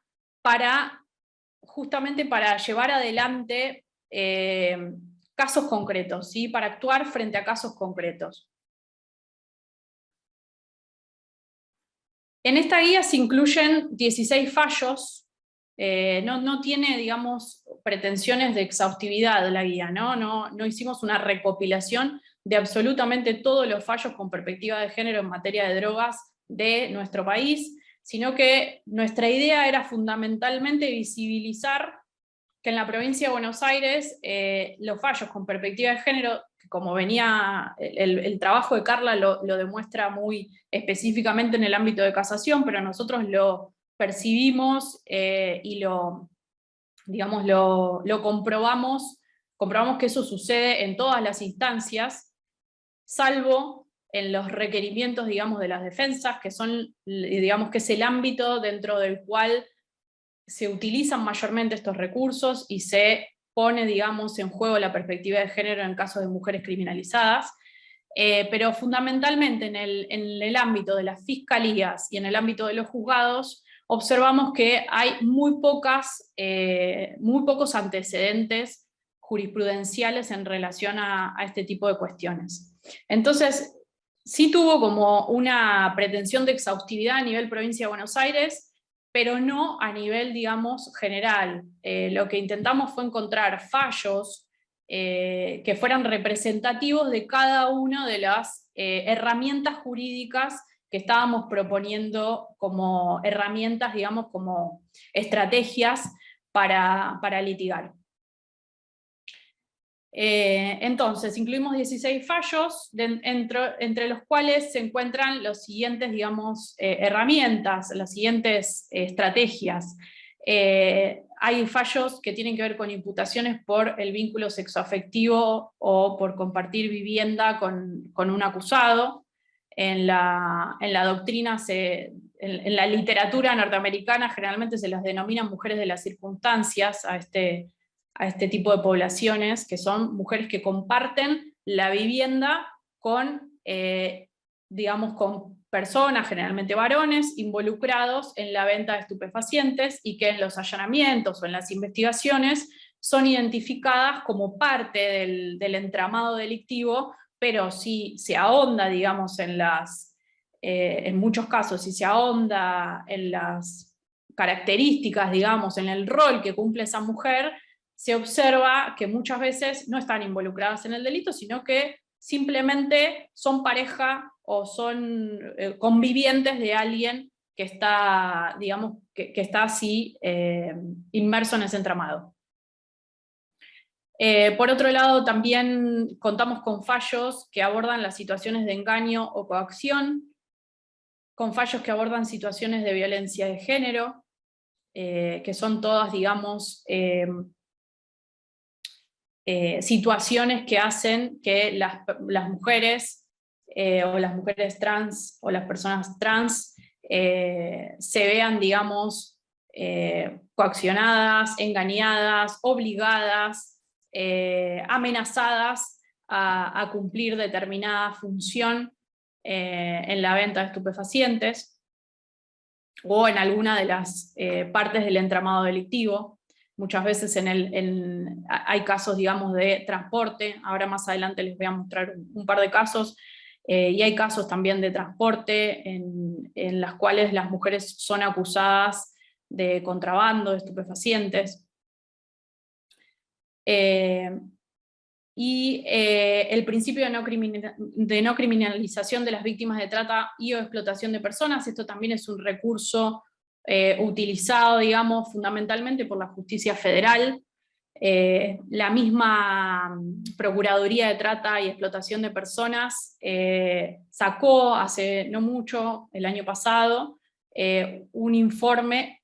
justamente para llevar adelante casos concretos, ¿sí? Para actuar frente a casos concretos. En esta guía se incluyen 16 fallos, no tiene, digamos, pretensiones de exhaustividad la guía, no hicimos una recopilación de absolutamente todos los fallos con perspectiva de género en materia de drogas de nuestro país, sino que nuestra idea era fundamentalmente visibilizar que en la provincia de Buenos Aires los fallos con perspectiva de género, como venía el trabajo de Carla lo demuestra muy específicamente en el ámbito de casación, pero nosotros lo percibimos y lo comprobamos que eso sucede en todas las instancias, salvo en los requerimientos, digamos, de las defensas, que son, digamos, que es el ámbito dentro del cual se utilizan mayormente estos recursos y se pone, digamos, en juego la perspectiva de género en casos de mujeres criminalizadas, pero fundamentalmente en el ámbito de las fiscalías y en el ámbito de los juzgados, observamos que hay muy pocos antecedentes jurisprudenciales en relación a este tipo de cuestiones. Entonces, sí tuvo como una pretensión de exhaustividad a nivel provincia de Buenos Aires, pero no a nivel, digamos, general. Lo que intentamos fue encontrar fallos que fueran representativos de cada una de las herramientas jurídicas que estábamos proponiendo como herramientas, digamos, como estrategias para litigar. Entonces, incluimos 16 fallos, entre los cuales se encuentran los siguientes, digamos, herramientas, las siguientes estrategias. Hay fallos que tienen que ver con imputaciones por el vínculo sexoafectivo o por compartir vivienda con un acusado. En la doctrina, en la literatura norteamericana, generalmente se las denomina mujeres de las circunstancias a este tipo de poblaciones, que son mujeres que comparten la vivienda con, digamos, con personas, generalmente varones, involucrados en la venta de estupefacientes y que en los allanamientos o en las investigaciones son identificadas como parte del entramado delictivo, pero si se ahonda, digamos, en muchos casos, si se ahonda en las características, digamos, en el rol que cumple esa mujer, se observa que muchas veces no están involucradas en el delito, sino que simplemente son pareja o son convivientes de alguien que está, digamos, que está así inmerso en ese entramado. Por otro lado, también contamos con fallos que abordan las situaciones de engaño o coacción, con fallos que abordan situaciones de violencia de género, que son todas, digamos, situaciones que hacen que las mujeres o las mujeres trans o las personas trans se vean, digamos, coaccionadas, engañadas, obligadas, amenazadas a cumplir determinada función en la venta de estupefacientes o en alguna de las partes del entramado delictivo. Muchas veces hay casos, digamos, de transporte, ahora más adelante les voy a mostrar un par de casos, y hay casos también de transporte en las cuales las mujeres son acusadas de contrabando, de estupefacientes. Y el principio de no criminalización de las víctimas de trata y o explotación de personas, esto también es un recurso utilizado, digamos, fundamentalmente por la justicia federal. La misma Procuraduría de Trata y Explotación de Personas sacó hace no mucho, el año pasado, un informe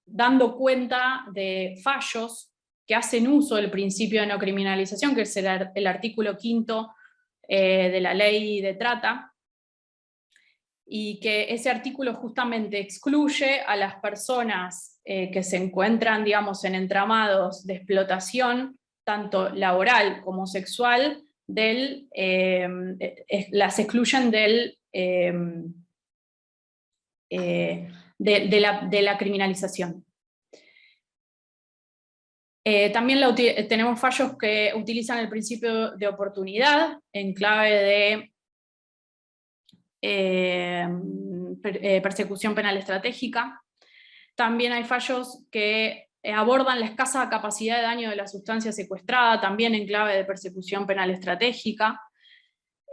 dando cuenta de fallos que hacen uso del principio de no criminalización, que es el artículo 5 de la ley de trata, y que ese artículo justamente excluye a las personas que se encuentran, digamos, en entramados de explotación, tanto laboral como sexual, las excluyen de la criminalización. También tenemos fallos que utilizan el principio de oportunidad en clave de persecución penal estratégica. También hay fallos que abordan la escasa capacidad de daño de la sustancia secuestrada, también en clave de persecución penal estratégica.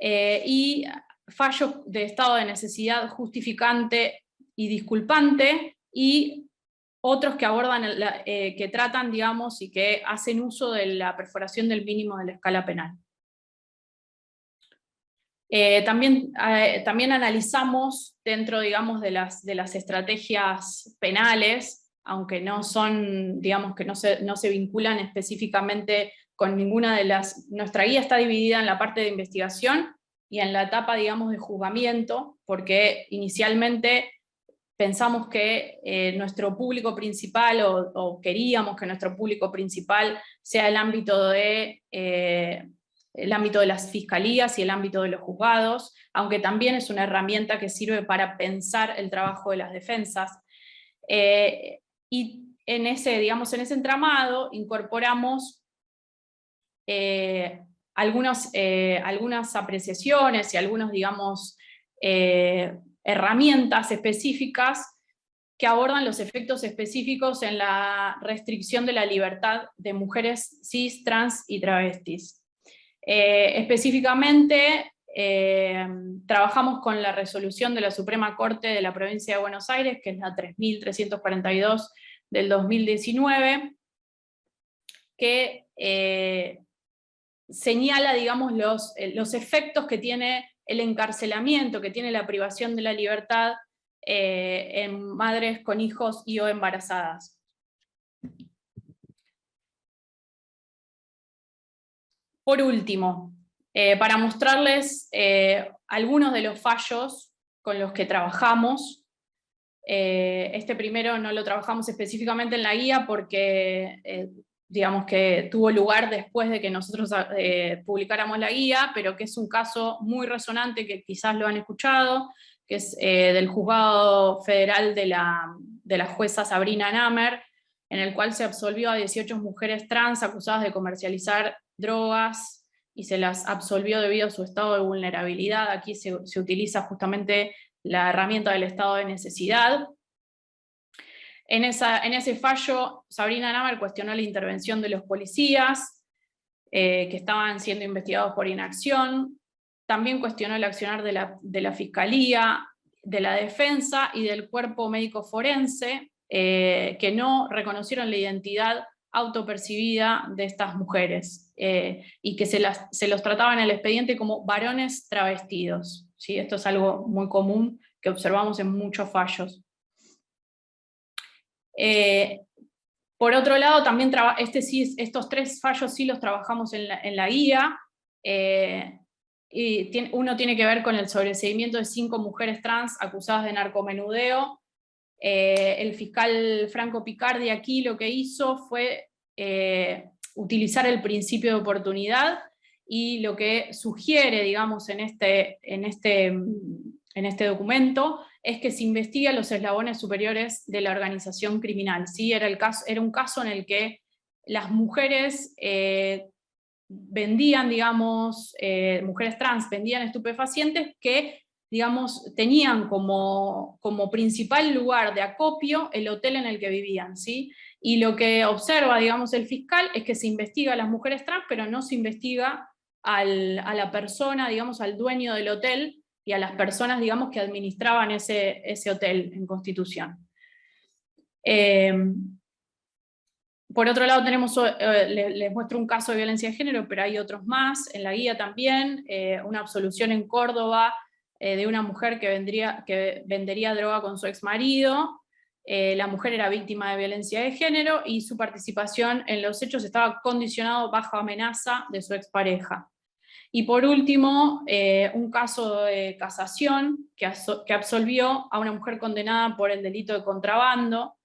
Y fallos de estado de necesidad justificante y disculpante, y otros que abordan, que tratan, digamos, y que hacen uso de la perforación del mínimo de la escala penal. También analizamos dentro, digamos, de las estrategias penales, aunque no son, digamos, que no se vinculan específicamente con ninguna de las... Nuestra guía está dividida en la parte de investigación y en la etapa, digamos, de juzgamiento, porque inicialmente pensamos que nuestro público principal, o queríamos que nuestro público principal sea el ámbito de las fiscalías y el ámbito de los juzgados, aunque también es una herramienta que sirve para pensar el trabajo de las defensas. Y en ese entramado incorporamos algunas apreciaciones y algunos, digamos, herramientas específicas que abordan los efectos específicos en la restricción de la libertad de mujeres cis, trans y travestis. Específicamente, trabajamos con la resolución de la Suprema Corte de la Provincia de Buenos Aires, que es la 3342 del 2019, que señala, digamos, los efectos que tiene el encarcelamiento, que tiene la privación de la libertad en madres con hijos y o embarazadas. Por último, para mostrarles algunos de los fallos con los que trabajamos, este primero no lo trabajamos específicamente en la guía porque digamos que tuvo lugar después de que nosotros publicáramos la guía, pero que es un caso muy resonante, que quizás lo han escuchado, que es del juzgado federal de la jueza Sabrina Namer, en el cual se absolvió a 18 mujeres trans acusadas de comercializar drogas, y se las absolvió debido a su estado de vulnerabilidad. Aquí se utiliza justamente la herramienta del estado de necesidad. En ese fallo, Sabrina Namer cuestionó la intervención de los policías, que estaban siendo investigados por inacción. También cuestionó el accionar de la Fiscalía, de la Defensa y del Cuerpo Médico Forense, que no reconocieron la identidad autopercibida de estas mujeres, y que se los trataba en el expediente como varones travestidos. ¿Sí? Esto es algo muy común que observamos en muchos fallos. Por otro lado, también estos tres fallos sí los trabajamos en la guía. Uno tiene que ver con el sobreseimiento de 5 mujeres trans acusadas de narcomenudeo. El fiscal Franco Picardi aquí lo que hizo fue utilizar el principio de oportunidad, y lo que sugiere, digamos, en este documento es que se investigue a los eslabones superiores de la organización criminal. ¿Sí? Era un caso en el que las mujeres vendían, digamos, mujeres trans vendían estupefacientes que, digamos, tenían como principal lugar de acopio el hotel en el que vivían, ¿sí? Y lo que observa, digamos, el fiscal es que se investiga a las mujeres trans, pero no se investiga a la persona, digamos, al dueño del hotel y a las personas, digamos, que administraban ese hotel en Constitución. Por otro lado, les muestro un caso de violencia de género, pero hay otros más, en la guía también, una absolución en Córdoba de una mujer que vendería droga con su exmarido. La mujer era víctima de violencia de género y su participación en los hechos estaba condicionado bajo amenaza de su expareja. Y por último, un caso de casación que absolvió a una mujer condenada por el delito de contrabando,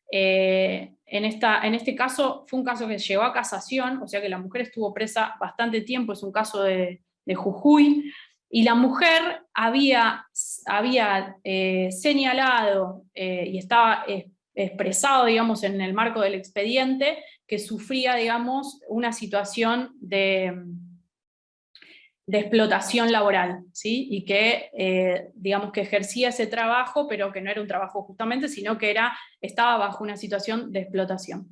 En este caso fue un caso que llegó a casación, o sea que la mujer estuvo presa bastante tiempo, es un caso de Jujuy, y la mujer había señalado y estaba expresado, digamos, en el marco del expediente, que sufría, digamos, una situación de explotación laboral, ¿sí? Y que, digamos, que ejercía ese trabajo, pero que no era un trabajo justamente, sino que estaba bajo una situación de explotación.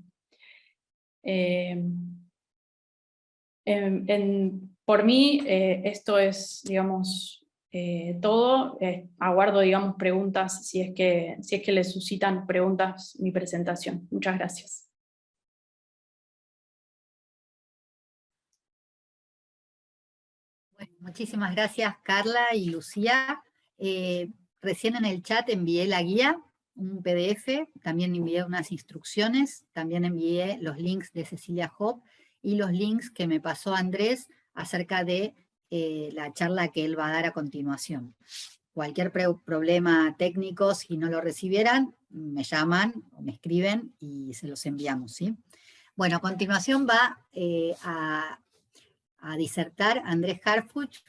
Por mí, esto es, digamos, todo. Aguardo, digamos, preguntas, si es que les suscitan preguntas mi presentación. Muchas gracias. Bueno, muchísimas gracias, Carla y Lucía. Recién en el chat envié la guía, un PDF, también envié unas instrucciones, también envié los links de Cecilia Hopp y los links que me pasó Andrés acerca de la charla que él va a dar a continuación. Cualquier problema técnico, si no lo recibieran, me llaman o me escriben y se los enviamos, ¿sí? Bueno, a continuación va a disertar Andrés Harfuch,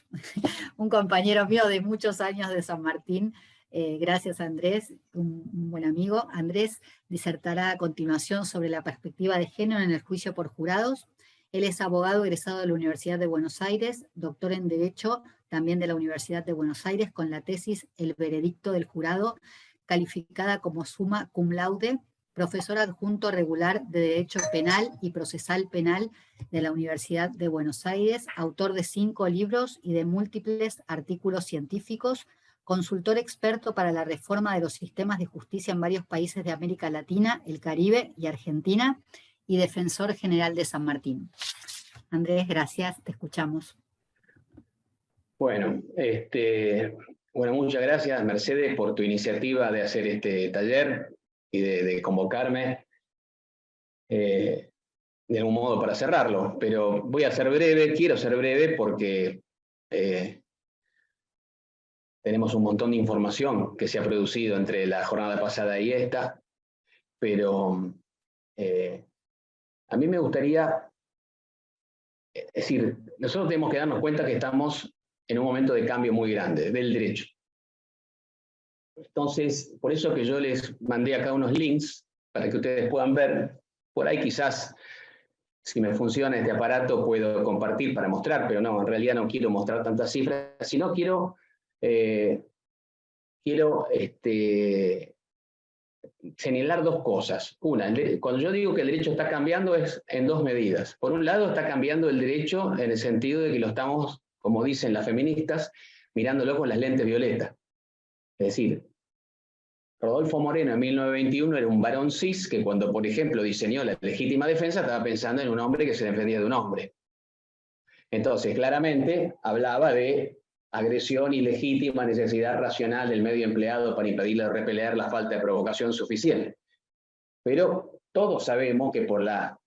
un compañero mío de muchos años de San Martín. Gracias, Andrés, un buen amigo. Andrés disertará a continuación sobre la perspectiva de género en el juicio por jurados. Él es abogado egresado de la Universidad de Buenos Aires, doctor en Derecho también de la Universidad de Buenos Aires, con la tesis El veredicto del jurado, calificada como summa cum laude, profesor adjunto regular de Derecho Penal y Procesal Penal de la Universidad de Buenos Aires, autor de 5 libros y de múltiples artículos científicos, consultor experto para la reforma de los sistemas de justicia en varios países de América Latina, el Caribe y Argentina, y defensor general de San Martín. Andrés, gracias, te escuchamos. Bueno, muchas gracias, Mercedes, por tu iniciativa de hacer este taller y de convocarme de algún modo para cerrarlo, pero voy a ser breve, quiero ser breve porque tenemos un montón de información que se ha producido entre la jornada pasada y esta, pero a mí me gustaría, es decir, nosotros tenemos que darnos cuenta que estamos en un momento de cambio muy grande del derecho. Entonces, por eso que yo les mandé acá unos links para que ustedes puedan ver. Por ahí quizás, si me funciona este aparato, puedo compartir para mostrar, pero no, en realidad no quiero mostrar tantas cifras, sino quiero señalar dos cosas. Una, cuando yo digo que el derecho está cambiando es en dos medidas. Por un lado, está cambiando el derecho en el sentido de que lo estamos, como dicen las feministas, mirándolo con las lentes violetas. Es decir, Rodolfo Moreno en 1921 era un varón cis que cuando, por ejemplo, diseñó la legítima defensa estaba pensando en un hombre que se defendía de un hombre. Entonces, claramente, hablaba de agresión ilegítima, necesidad racional del medio empleado para impedirle o repeler la falta de provocación suficiente. Pero todos sabemos que por la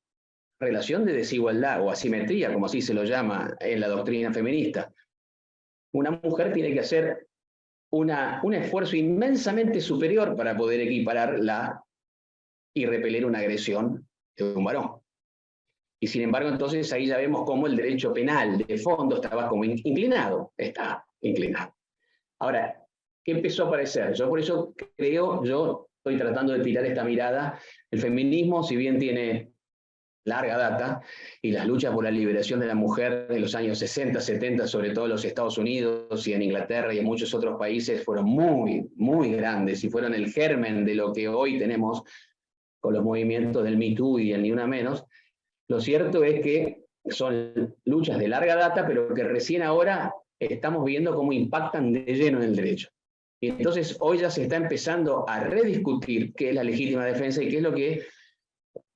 relación de desigualdad o asimetría, como así se lo llama en la doctrina feminista, una mujer tiene que hacer un esfuerzo inmensamente superior para poder equiparar y repeler una agresión de un varón. Y sin embargo, entonces ahí ya vemos cómo el derecho penal de fondo estaba como inclinado. Está inclinado. Ahora, ¿qué empezó a aparecer? Yo por eso yo estoy tratando de tirar esta mirada. El feminismo, si bien tiene larga data, y las luchas por la liberación de la mujer en los años 60, 70, sobre todo en los Estados Unidos y en Inglaterra y en muchos otros países, fueron muy, muy grandes y fueron el germen de lo que hoy tenemos con los movimientos del Me Too y el Ni Una Menos. Lo cierto es que son luchas de larga data, pero que recién ahora estamos viendo cómo impactan de lleno en el derecho. Y entonces hoy ya se está empezando a rediscutir qué es la legítima defensa y qué es lo que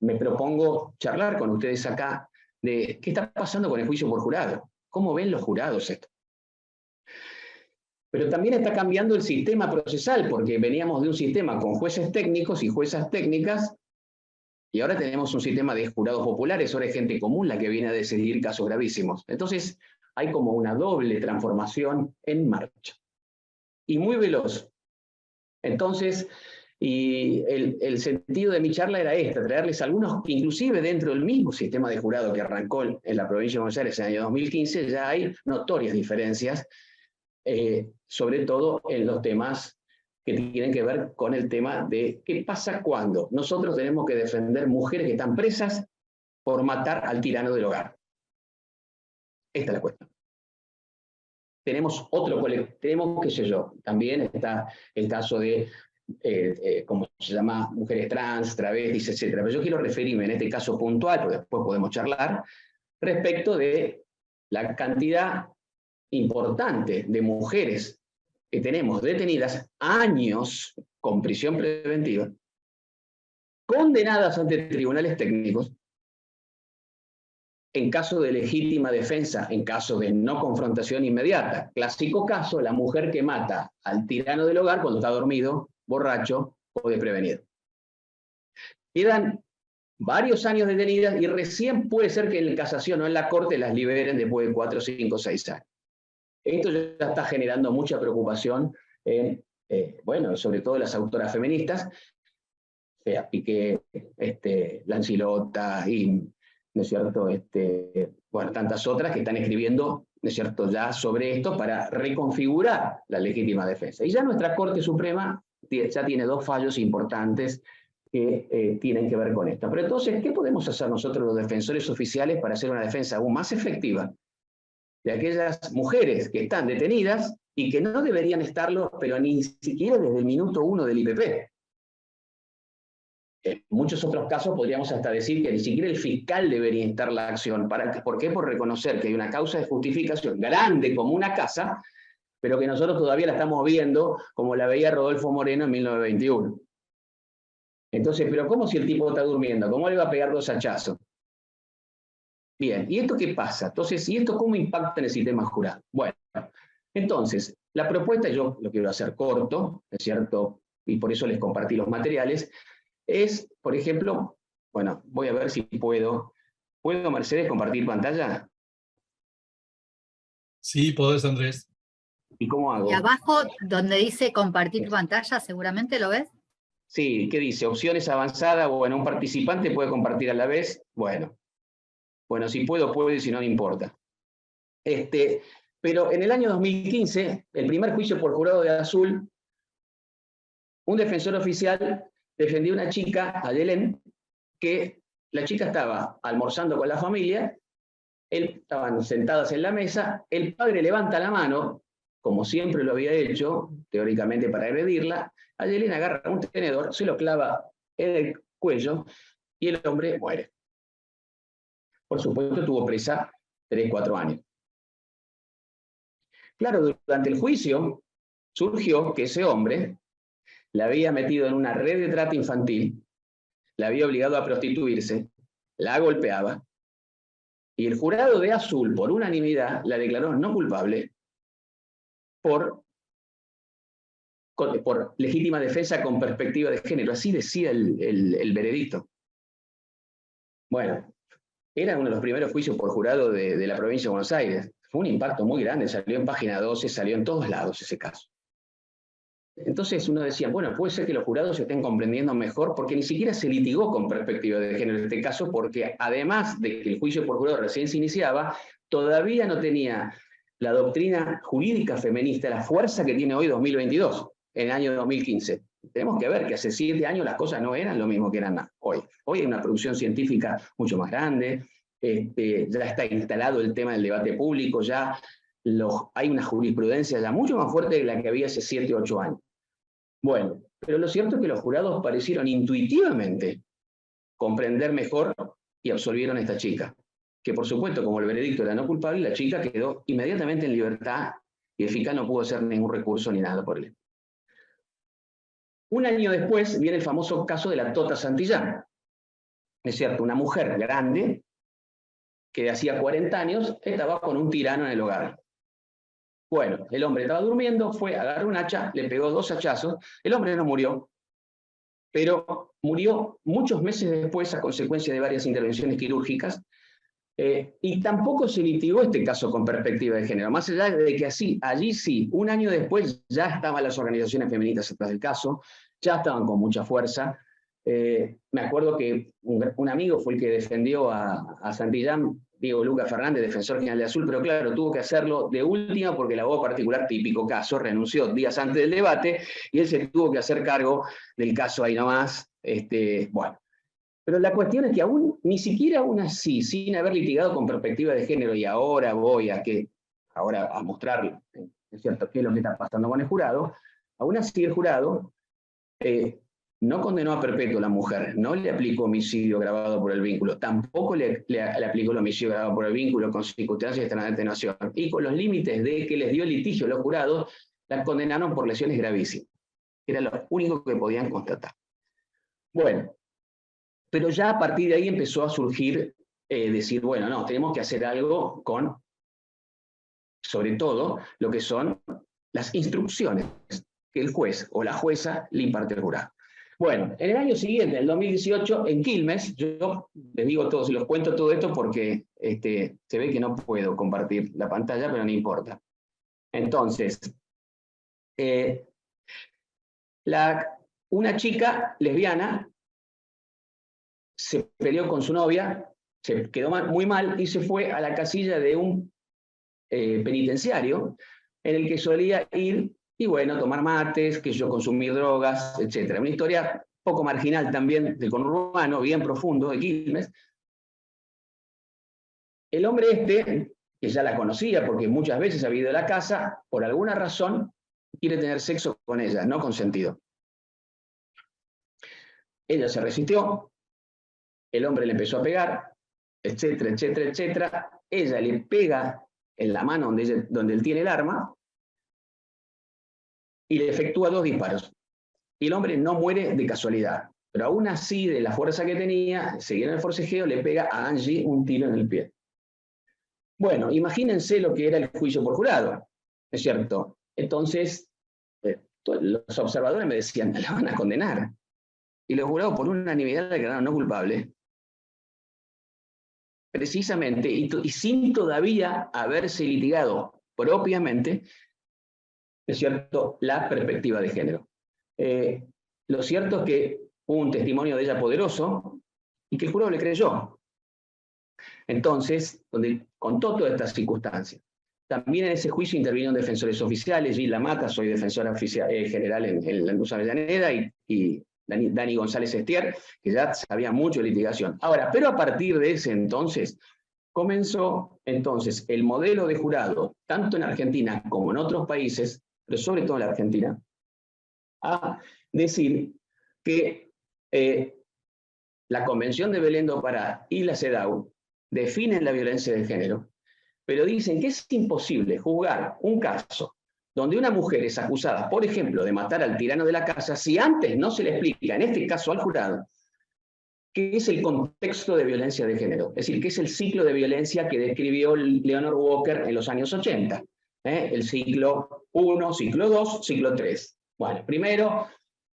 me propongo charlar con ustedes acá, de qué está pasando con el juicio por jurado. ¿Cómo ven los jurados esto? Pero también está cambiando el sistema procesal, porque veníamos de un sistema con jueces técnicos y juezas técnicas, y ahora tenemos un sistema de jurados populares, ahora es gente común la que viene a decidir casos gravísimos. Entonces, hay como una doble transformación en marcha. Y muy veloz. Entonces, Y el sentido de mi charla era traerles algunos, que inclusive dentro del mismo sistema de jurado que arrancó en la provincia de Buenos Aires en el año 2015, ya hay notorias diferencias, sobre todo en los temas que tienen que ver con el tema de qué pasa cuando nosotros tenemos que defender mujeres que están presas por matar al tirano del hogar. Esta es la cuestión. Tenemos otro colectivo, tenemos, qué sé yo, también está el caso de, ¿cómo se llama? Mujeres trans, travestis, etc. Pero yo quiero referirme en este caso puntual, porque después podemos charlar, respecto de la cantidad importante de mujeres que tenemos detenidas años con prisión preventiva, condenadas ante tribunales técnicos, en caso de legítima defensa, en caso de no confrontación inmediata. Clásico caso, la mujer que mata al tirano del hogar cuando está dormido, borracho o desprevenido. Quedan varios años detenidas y recién puede ser que en casación o en la corte las liberen después de 4, 5, 6 años. Esto ya está generando mucha preocupación en, bueno, sobre todo las autoras feministas, sea Piqué, Lancilota y, ¿no es cierto?, bueno, tantas otras que están escribiendo, ¿no es cierto?, ya sobre esto para reconfigurar la legítima defensa. Y ya nuestra Corte Suprema ya tiene 2 fallos importantes que tienen que ver con esto. Pero entonces, ¿qué podemos hacer nosotros los defensores oficiales para hacer una defensa aún más efectiva de aquellas mujeres que están detenidas y que no deberían estarlo, pero ni siquiera desde el minuto 1 del IPP? En muchos otros casos podríamos hasta decir que ni siquiera el fiscal debería instar la acción. ¿Por qué? Por reconocer que hay una causa de justificación grande como una casa, pero que nosotros todavía la estamos viendo como la veía Rodolfo Moreno en 1921. Entonces, ¿pero cómo si el tipo está durmiendo? ¿Cómo le va a pegar 2 hachazos? Bien, ¿y esto qué pasa? Entonces, ¿y esto cómo impacta en el sistema jurado? Bueno, entonces, la propuesta, yo lo quiero hacer corto, ¿es cierto? Y por eso les compartí los materiales, es, por ejemplo, bueno, voy a ver si puedo. ¿Puedo, Mercedes, compartir pantalla? Sí, podés, Andrés. ¿Y cómo hago? Y abajo, donde dice compartir pantalla, seguramente lo ves. Sí, ¿qué dice? Opciones avanzadas. Bueno, un participante puede compartir a la vez. Bueno, si puedo, puedo, y si no, no importa. Pero en el año 2015, el primer juicio por jurado de Azul, un defensor oficial defendió a una chica, a Yelén, que la chica estaba almorzando con la familia, estaban sentadas en la mesa, el padre levanta la mano, como siempre lo había hecho, teóricamente para agredirla, a Yelén agarra un tenedor, se lo clava en el cuello y el hombre muere. Por supuesto, tuvo presa 3, 4 años. Claro, durante el juicio surgió que ese hombre la había metido en una red de trata infantil, la había obligado a prostituirse, la golpeaba, y el jurado de Azul, por unanimidad, la declaró no culpable por legítima defensa con perspectiva de género. Así decía el veredicto. Bueno, era uno de los primeros juicios por jurado de la provincia de Buenos Aires. Fue un impacto muy grande, salió en Página 12, salió en todos lados ese caso. Entonces uno decía, bueno, puede ser que los jurados se estén comprendiendo mejor porque ni siquiera se litigó con perspectiva de género en este caso, porque además de que el juicio por jurado recién se iniciaba, todavía no tenía la doctrina jurídica feminista la fuerza que tiene hoy 2022, en el año 2015. Tenemos que ver que hace 7 años las cosas no eran lo mismo que eran hoy. Hoy hay una producción científica mucho más grande, ya está instalado el tema del debate público, ya hay una jurisprudencia ya mucho más fuerte que la que había hace 7 o 8 años. Bueno, pero lo cierto es que los jurados parecieron intuitivamente comprender mejor y absolvieron a esta chica, que por supuesto, como el veredicto era no culpable, la chica quedó inmediatamente en libertad y el fiscal no pudo hacer ningún recurso ni nada por él. Un año después viene el famoso caso de la Tota Santillán. Es cierto, una mujer grande que hacía 40 años estaba con un tirano en el hogar. Bueno, el hombre estaba durmiendo, agarró un hacha, le pegó 2 hachazos, el hombre no murió, pero murió muchos meses después a consecuencia de varias intervenciones quirúrgicas, y tampoco se litigó este caso con perspectiva de género, más allá de que allí sí, un año después ya estaban las organizaciones feministas atrás del caso, ya estaban con mucha fuerza. Me acuerdo que un amigo fue el que defendió a Santillán, Diego Lucas Fernández, defensor general de Azul, pero claro, tuvo que hacerlo de última porque el abogado particular, típico caso, renunció días antes del debate y él se tuvo que hacer cargo del caso ahí nomás. Bueno. Pero la cuestión es que aún, ni siquiera aún así, sin haber litigado con perspectiva de género, y ahora voy a mostrar, es cierto, qué es lo que está pasando con el jurado, aún así el jurado no condenó a perpetuo a la mujer, no le aplicó homicidio agravado por el vínculo, tampoco le aplicó el homicidio agravado por el vínculo con circunstancias de atenuación, y con los límites de que les dio el litigio a los jurados, la condenaron por lesiones gravísimas. Era lo único que podían constatar. Bueno, pero ya a partir de ahí empezó a surgir, decir, bueno, no, tenemos que hacer algo con, sobre todo, lo que son las instrucciones que el juez o la jueza le imparte al jurado. Bueno, en el año siguiente, en el 2018, en Quilmes, yo les digo todo, se los cuento todo esto porque se ve que no puedo compartir la pantalla, pero no importa. Entonces, una chica lesbiana se peleó con su novia, se quedó muy mal y se fue a la casilla de un penitenciario en el que solía ir y bueno, tomar mates, consumir drogas, etc. Una historia poco marginal también del conurbano, bien profundo de Quilmes. El hombre que ya la conocía porque muchas veces había ido a la casa, por alguna razón quiere tener sexo con ella, no consentido. Ella se resistió, el hombre le empezó a pegar, etcétera, etcétera, etcétera. Ella le pega en la mano donde él tiene el arma y le efectúa 2 disparos. Y el hombre no muere de casualidad, pero aún así, de la fuerza que tenía, siguiendo el forcejeo, le pega a Angie un tiro en el pie. Bueno, imagínense lo que era el juicio por jurado, ¿es cierto? Entonces, los observadores me decían, la van a condenar. Y los jurados por unanimidad le declararon no culpable. Precisamente, y sin todavía haberse litigado propiamente, es cierto, la perspectiva de género. Lo cierto es que hubo un testimonio de ella poderoso y que el jurado le creyó. Entonces, donde contó todas estas circunstancias. También en ese juicio intervinieron defensores oficiales, Gil Lamata, soy defensora general en la Luz Avellaneda, y Dani González Estier, que ya sabía mucho de litigación. Ahora, pero a partir de ese entonces, comenzó entonces el modelo de jurado, tanto en Argentina como en otros países, pero sobre todo en la Argentina, a decir que la Convención de Belén do Pará y la CEDAW definen la violencia de género, pero dicen que es imposible juzgar un caso donde una mujer es acusada, por ejemplo, de matar al tirano de la casa, si antes no se le explica, en este caso al jurado, qué es el contexto de violencia de género, es decir, qué es el ciclo de violencia que describió Leonor Walker en los años 80. El ciclo 1, ciclo 2, ciclo 3. Bueno, primero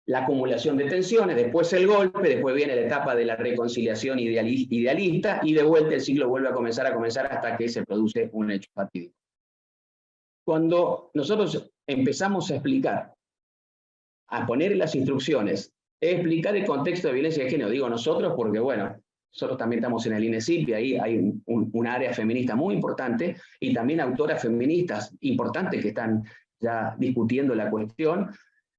la acumulación de tensiones, después el golpe, después viene la etapa de la reconciliación idealista y de vuelta el ciclo vuelve a comenzar hasta que se produce un hecho fatídico. Cuando nosotros empezamos a explicar, a poner las instrucciones, explicar el contexto de violencia de género, digo nosotros porque, bueno, nosotros también estamos en el INESIP y ahí hay un área feminista muy importante y también autoras feministas importantes que están ya discutiendo la cuestión.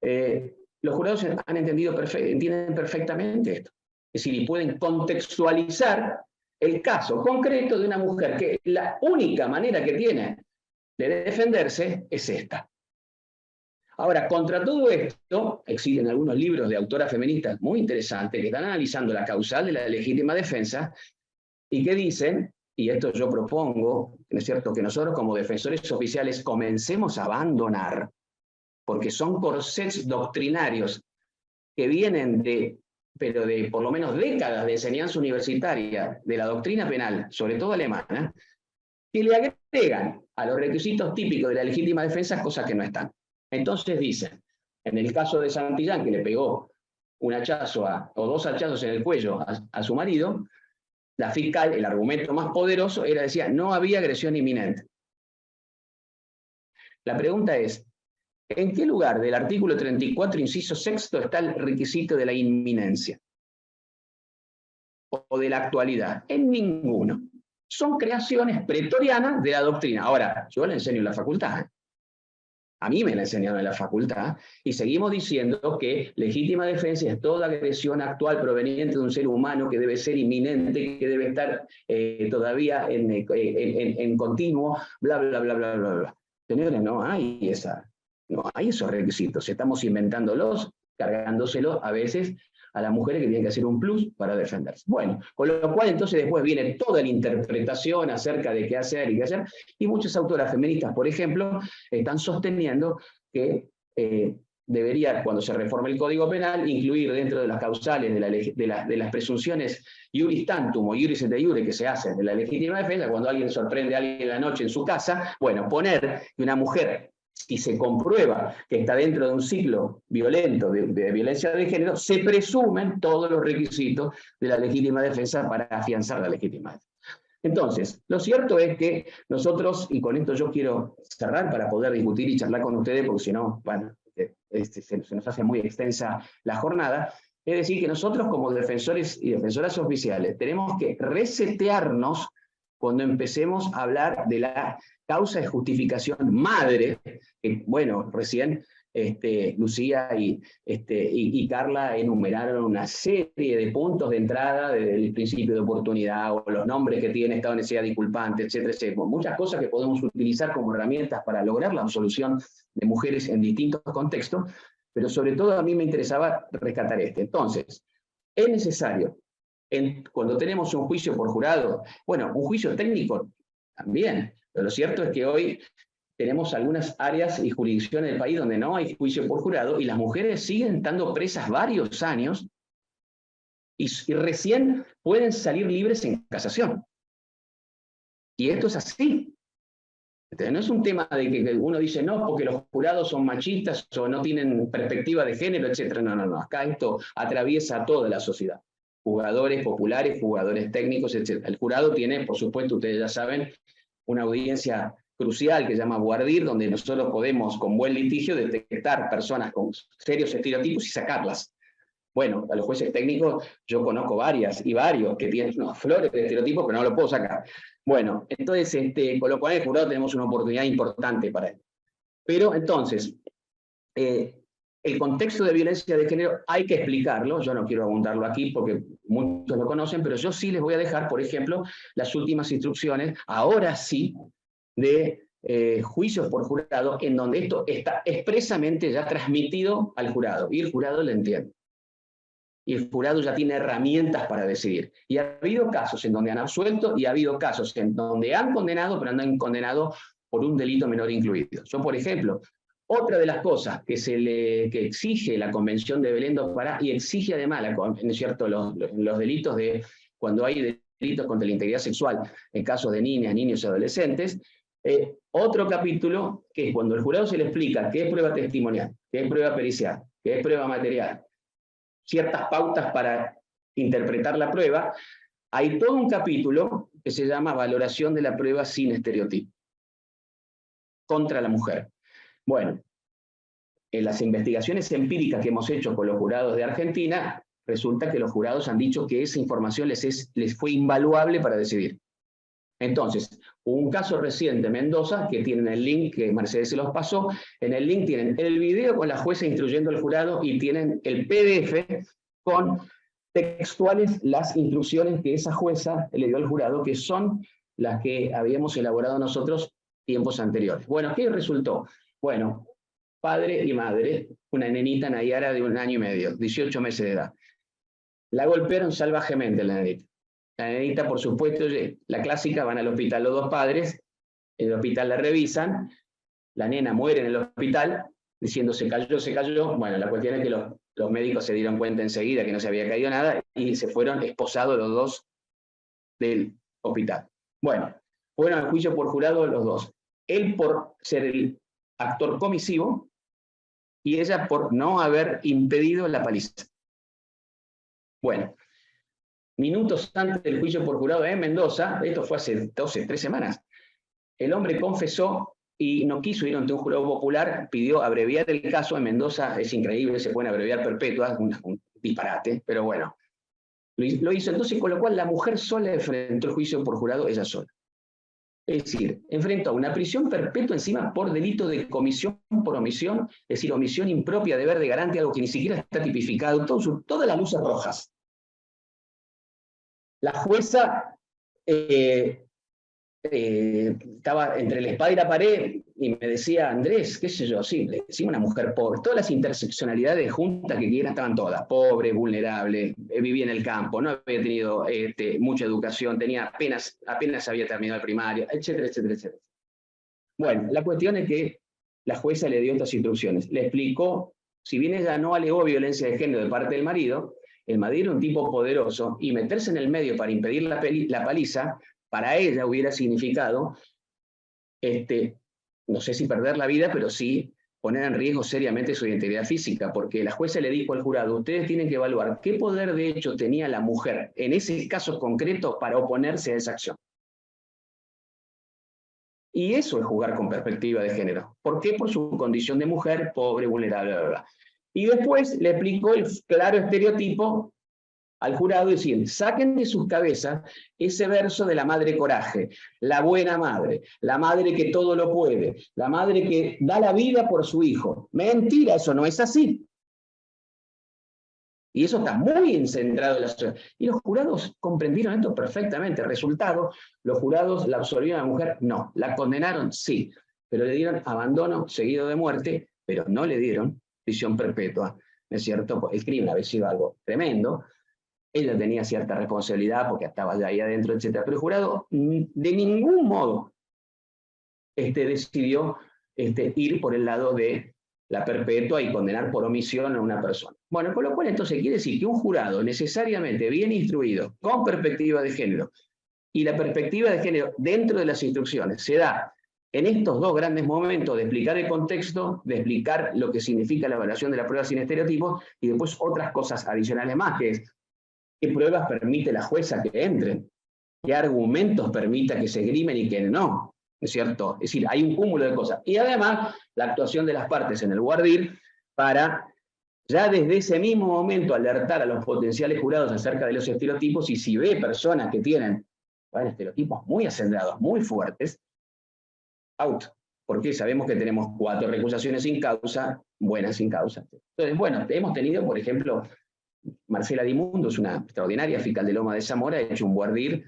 Los jurados entienden perfectamente esto. Es decir, y pueden contextualizar el caso concreto de una mujer que la única manera que tiene de defenderse es esta. Ahora, contra todo esto, existen algunos libros de autoras feministas muy interesantes que están analizando la causal de la legítima defensa y que dicen, y esto yo propongo, ¿no es cierto?, que nosotros como defensores oficiales comencemos a abandonar, porque son corsets doctrinarios que vienen pero de por lo menos décadas de enseñanza universitaria de la doctrina penal, sobre todo alemana, que le agregan a los requisitos típicos de la legítima defensa cosas que no están. Entonces dicen, en el caso de Santillán, que le pegó un hachazo o 2 hachazos en el cuello a su marido, la fiscal, el argumento más poderoso decía, no había agresión inminente. La pregunta es, ¿En qué lugar del artículo 34, inciso sexto, está el requisito de la inminencia? O de la actualidad. En ninguno. Son creaciones pretorianas de la doctrina. Ahora, yo la enseño en la facultad. A mí me la enseñaron en la facultad, y seguimos diciendo que legítima defensa es toda agresión actual proveniente de un ser humano que debe ser inminente, que debe estar todavía en continuo, bla, bla, bla, bla, bla, bla. Señores, no hay esos requisitos. Estamos inventándolos, cargándoselos a veces a las mujeres que tienen que hacer un plus para defenderse. Bueno, con lo cual entonces después viene toda la interpretación acerca de qué hacer y qué hacer, y muchas autoras feministas, por ejemplo, están sosteniendo que debería, cuando se reforme el Código Penal, incluir dentro de las causales de las presunciones iuris tantum o iuris et iure que se hacen de la legítima defensa, cuando alguien sorprende a alguien en la noche en su casa, bueno, poner que una mujer, si se comprueba que está dentro de un ciclo violento de violencia de género, se presumen todos los requisitos de la legítima defensa para afianzar la legítima defensa. Entonces, lo cierto es que nosotros, y con esto yo quiero cerrar para poder discutir y charlar con ustedes, porque si no, bueno, se nos hace muy extensa la jornada, es decir, que nosotros como defensores y defensoras oficiales tenemos que resetearnos cuando empecemos a hablar de la causa de justificación madre, que, bueno, recién Lucía y Carla enumeraron una serie de puntos de entrada del principio de oportunidad, o los nombres que tiene estado de necesidad disculpante, etcétera, etcétera. Muchas cosas que podemos utilizar como herramientas para lograr la absolución de mujeres en distintos contextos, pero sobre todo a mí me interesaba rescatar este. Entonces, es necesario, cuando tenemos un juicio por jurado, bueno, un juicio técnico también, pero lo cierto es que hoy tenemos algunas áreas y jurisdicciones del país donde no hay juicio por jurado y las mujeres siguen estando presas varios años y recién pueden salir libres en casación. Y esto es así. Entonces, no es un tema de que uno dice no, porque los jurados son machistas o no tienen perspectiva de género, etc. No, no, no. Acá esto atraviesa a toda la sociedad. Jugadores populares, jugadores técnicos, etc. El jurado tiene, por supuesto, ustedes ya saben, una audiencia crucial que se llama voir dire, donde nosotros podemos, con buen litigio, detectar personas con serios estereotipos y sacarlas. Bueno, a los jueces técnicos yo conozco varias y varios que tienen unos flores de estereotipos, pero no lo puedo sacar. Bueno, entonces, con lo cual en el jurado tenemos una oportunidad importante para él. Pero entonces, el contexto de violencia de género hay que explicarlo, yo no quiero abundarlo aquí porque muchos lo conocen, pero yo sí les voy a dejar, por ejemplo, las últimas instrucciones, ahora sí, de juicios por jurado, en donde esto está expresamente ya transmitido al jurado, y el jurado lo entiende. Y el jurado ya tiene herramientas para decidir. Y ha habido casos en donde han absuelto, y ha habido casos en donde han condenado, pero no han condenado por un delito menor incluido. Yo, por ejemplo, otra de las cosas que exige la Convención de Belém do Pará, y exige además, ¿no es cierto?, los delitos de, cuando hay delitos contra la integridad sexual, en casos de niñas, niños y adolescentes, otro capítulo que es cuando el jurado se le explica qué es prueba testimonial, qué es prueba pericial, qué es prueba material, ciertas pautas para interpretar la prueba, hay todo un capítulo que se llama valoración de la prueba sin estereotipo contra la mujer. Bueno, en las investigaciones empíricas que hemos hecho con los jurados de Argentina, resulta que los jurados han dicho que esa información les fue invaluable para decidir. Entonces, hubo un caso reciente en Mendoza, que tienen el link, que Mercedes se los pasó, en el link tienen el video con la jueza instruyendo al jurado y tienen el PDF con textuales las instrucciones que esa jueza le dio al jurado, que son las que habíamos elaborado nosotros tiempos anteriores. Bueno, ¿qué resultó? Bueno, padre y madre, una nenita Nayara de 1 año y medio, 18 meses de edad. La golpearon salvajemente la nenita. La nenita, por supuesto, la clásica, van al hospital los dos padres, en el hospital la revisan, la nena muere en el hospital, diciendo se cayó. Bueno, la cuestión es que los médicos se dieron cuenta enseguida que no se había caído nada y se fueron esposados los dos del hospital. Bueno, fueron al juicio por jurado los dos. Él por ser el actor comisivo y ella por no haber impedido la paliza. Bueno, minutos antes del juicio por jurado en Mendoza, esto fue hace 3 semanas, el hombre confesó y no quiso ir ante un jurado popular, pidió abreviar el caso. En Mendoza es increíble, se pueden abreviar perpetuas, un disparate, pero bueno, lo hizo. Entonces, con lo cual la mujer sola enfrentó el juicio por jurado, ella sola. Es decir, enfrentó a una prisión perpetua encima por delito de comisión por omisión, es decir, omisión impropia, deber de garante, algo que ni siquiera está tipificado, todas las luces rojas. La jueza estaba entre la espada y la pared y me decía, Andrés, qué sé yo, sí, le decía una mujer pobre, todas las interseccionalidades juntas que quieran estaban todas, pobre, vulnerable, vivía en el campo, no había tenido mucha educación, tenía apenas había terminado el primario, etcétera, etcétera, etcétera. Bueno, la cuestión es que la jueza le dio estas instrucciones, le explicó, si bien ella no alegó violencia de género de parte del marido, el marido era un tipo poderoso y meterse en el medio para impedir la paliza, para ella hubiera significado, no sé si perder la vida, pero sí poner en riesgo seriamente su integridad física, porque la jueza le dijo al jurado, ustedes tienen que evaluar qué poder de hecho tenía la mujer en ese caso concreto para oponerse a esa acción. Y eso es jugar con perspectiva de género. ¿Por qué? Por su condición de mujer, pobre, vulnerable, bla, bla, bla. Y después le explicó el claro estereotipo al jurado, decir, saquen de sus cabezas ese verso de la madre coraje, la buena madre, la madre que todo lo puede, la madre que da la vida por su hijo. Mentira, eso no es así. Y eso está muy encentrado en la sociedad. Y los jurados comprendieron esto perfectamente. Resultado, los jurados la absolvieron a la mujer, no. La condenaron, sí. Pero le dieron abandono seguido de muerte, pero no le dieron prisión perpetua. ¿No es cierto? El crimen había sido algo tremendo. Ella tenía cierta responsabilidad porque estaba ya ahí adentro, etc. Pero el jurado de ningún modo decidió ir por el lado de la perpetua y condenar por omisión a una persona. Bueno, con lo cual entonces quiere decir que un jurado necesariamente bien instruido, con perspectiva de género, y la perspectiva de género dentro de las instrucciones se da en estos dos grandes momentos de explicar el contexto, de explicar lo que significa la evaluación de la prueba sin estereotipos, y después otras cosas adicionales más, que es qué pruebas permite la jueza que entren, qué argumentos permita que se esgrimen y que no, ¿es cierto? Es decir, hay un cúmulo de cosas. Y además, la actuación de las partes en el voir dire para ya desde ese mismo momento alertar a los potenciales jurados acerca de los estereotipos, y si ve personas que tienen estereotipos muy acendrados, muy fuertes, out. Porque sabemos que tenemos 4 recusaciones sin causa, buenas sin causa. Entonces, bueno, hemos tenido, por ejemplo, Marcela Di Mundo es una extraordinaria fiscal de Loma de Zamora, ha hecho un voir dire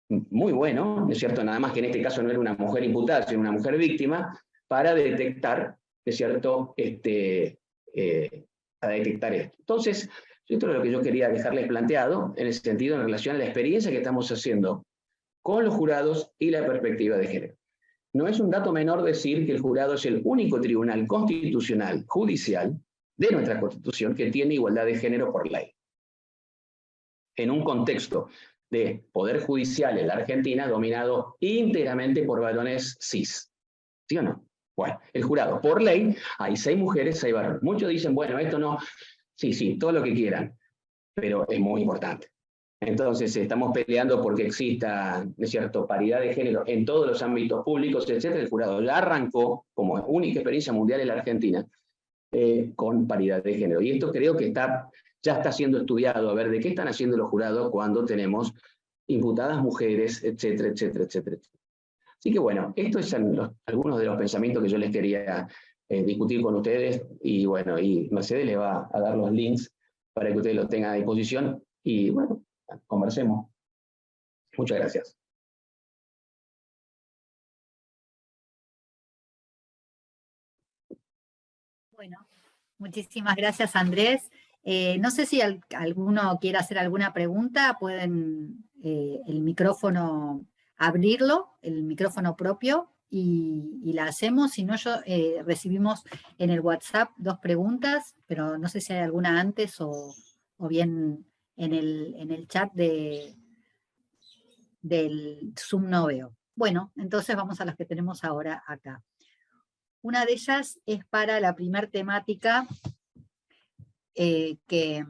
muy bueno, ¿no es cierto? Nada más que en este caso no era una mujer imputada, sino una mujer víctima, para detectar, ¿no es cierto?, para detectar esto. Entonces, esto es lo que yo quería dejarles planteado, en ese sentido, en relación a la experiencia que estamos haciendo con los jurados y la perspectiva de género. No es un dato menor decir que el jurado es el único tribunal constitucional, judicial, de nuestra Constitución que tiene igualdad de género por ley. En un contexto de poder judicial en la Argentina dominado íntegramente por varones cis. ¿Sí o no? Bueno, el jurado, por ley, hay 6 mujeres, 6 varones. Muchos dicen, bueno, esto no, sí, todo lo que quieran, pero es muy importante. Entonces, estamos peleando porque exista, ¿no es cierto?, paridad de género en todos los ámbitos públicos, etc. El jurado ya arrancó, como única experiencia mundial en la Argentina, con paridad de género. Y esto creo que ya está siendo estudiado, a ver de qué están haciendo los jurados cuando tenemos imputadas mujeres, etcétera, etcétera, etcétera. Así que bueno, estos son algunos de los pensamientos que yo les quería discutir con ustedes, y bueno, y Mercedes les va a dar los links para que ustedes los tengan a disposición, y bueno, conversemos. Muchas gracias. Bueno, muchísimas gracias, Andrés. No sé si alguno quiere hacer alguna pregunta, pueden el micrófono abrirlo, el micrófono propio, y la hacemos. Si no, recibimos en el WhatsApp 2 preguntas, pero no sé si hay alguna antes o bien en el chat del Zoom no veo. Bueno, entonces vamos a las que tenemos ahora acá. Una de ellas es para la primera temática que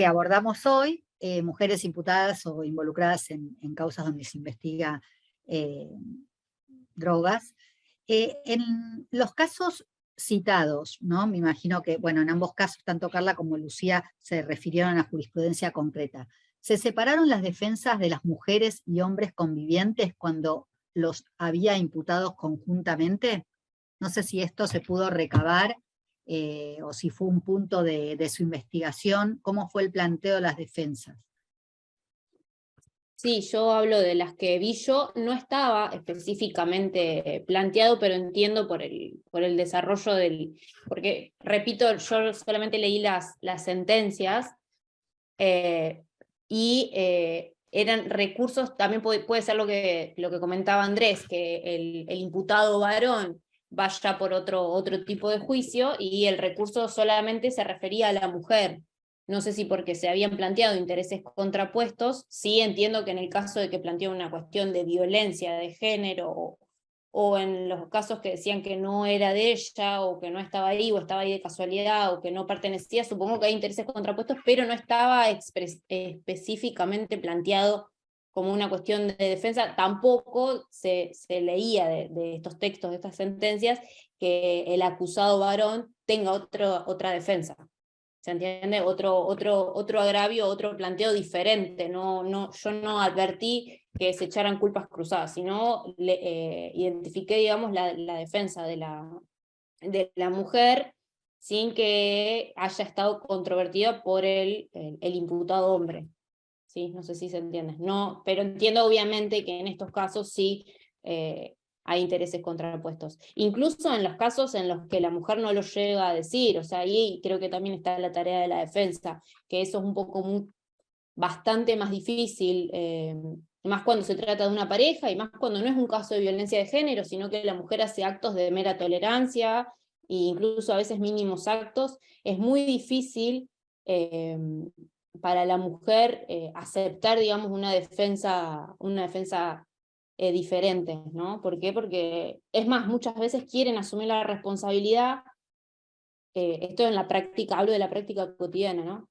abordamos hoy, mujeres imputadas o involucradas en causas donde se investiga drogas. En los casos citados, ¿no? Me imagino que, bueno, en ambos casos, tanto Carla como Lucía se refirieron a jurisprudencia concreta. ¿Se separaron las defensas de las mujeres y hombres convivientes cuando los había imputados conjuntamente? No sé si esto se pudo recabar o si fue un punto de su investigación. ¿Cómo fue el planteo de las defensas? Sí, yo hablo de las que vi yo, no estaba específicamente planteado, pero entiendo por el desarrollo porque repito, yo solamente leí las sentencias, y eran recursos, también puede ser lo que comentaba Andrés, que el imputado varón vaya por otro tipo de juicio, y el recurso solamente se refería a la mujer. No sé si porque se habían planteado intereses contrapuestos. Sí entiendo que en el caso de que planteó una cuestión de violencia de género, o en los casos que decían que no era de ella, o que no estaba ahí, o estaba ahí de casualidad, o que no pertenecía, supongo que hay intereses contrapuestos, pero no estaba específicamente planteado como una cuestión de defensa. Tampoco se leía de estos textos, de estas sentencias, que el acusado varón tenga otra defensa. ¿Se entiende? Otro agravio, otro planteo diferente. Yo no advertí que se echaran culpas cruzadas, sino identifiqué, digamos, la defensa de la mujer sin que haya estado controvertida por el imputado hombre. ¿Sí? No sé si se entiende. No, pero entiendo obviamente que en estos casos sí hay intereses contrapuestos. Incluso en los casos en los que la mujer no lo llega a decir, o sea, ahí creo que también está la tarea de la defensa, que eso es un poco bastante más difícil, más cuando se trata de una pareja, y más cuando no es un caso de violencia de género, sino que la mujer hace actos de mera tolerancia, e incluso a veces mínimos actos. Es muy difícil para la mujer aceptar, digamos, una defensa diferente, ¿no? ¿Por qué? Porque, es más, muchas veces quieren asumir la responsabilidad, esto en la práctica, hablo de la práctica cotidiana, ¿no?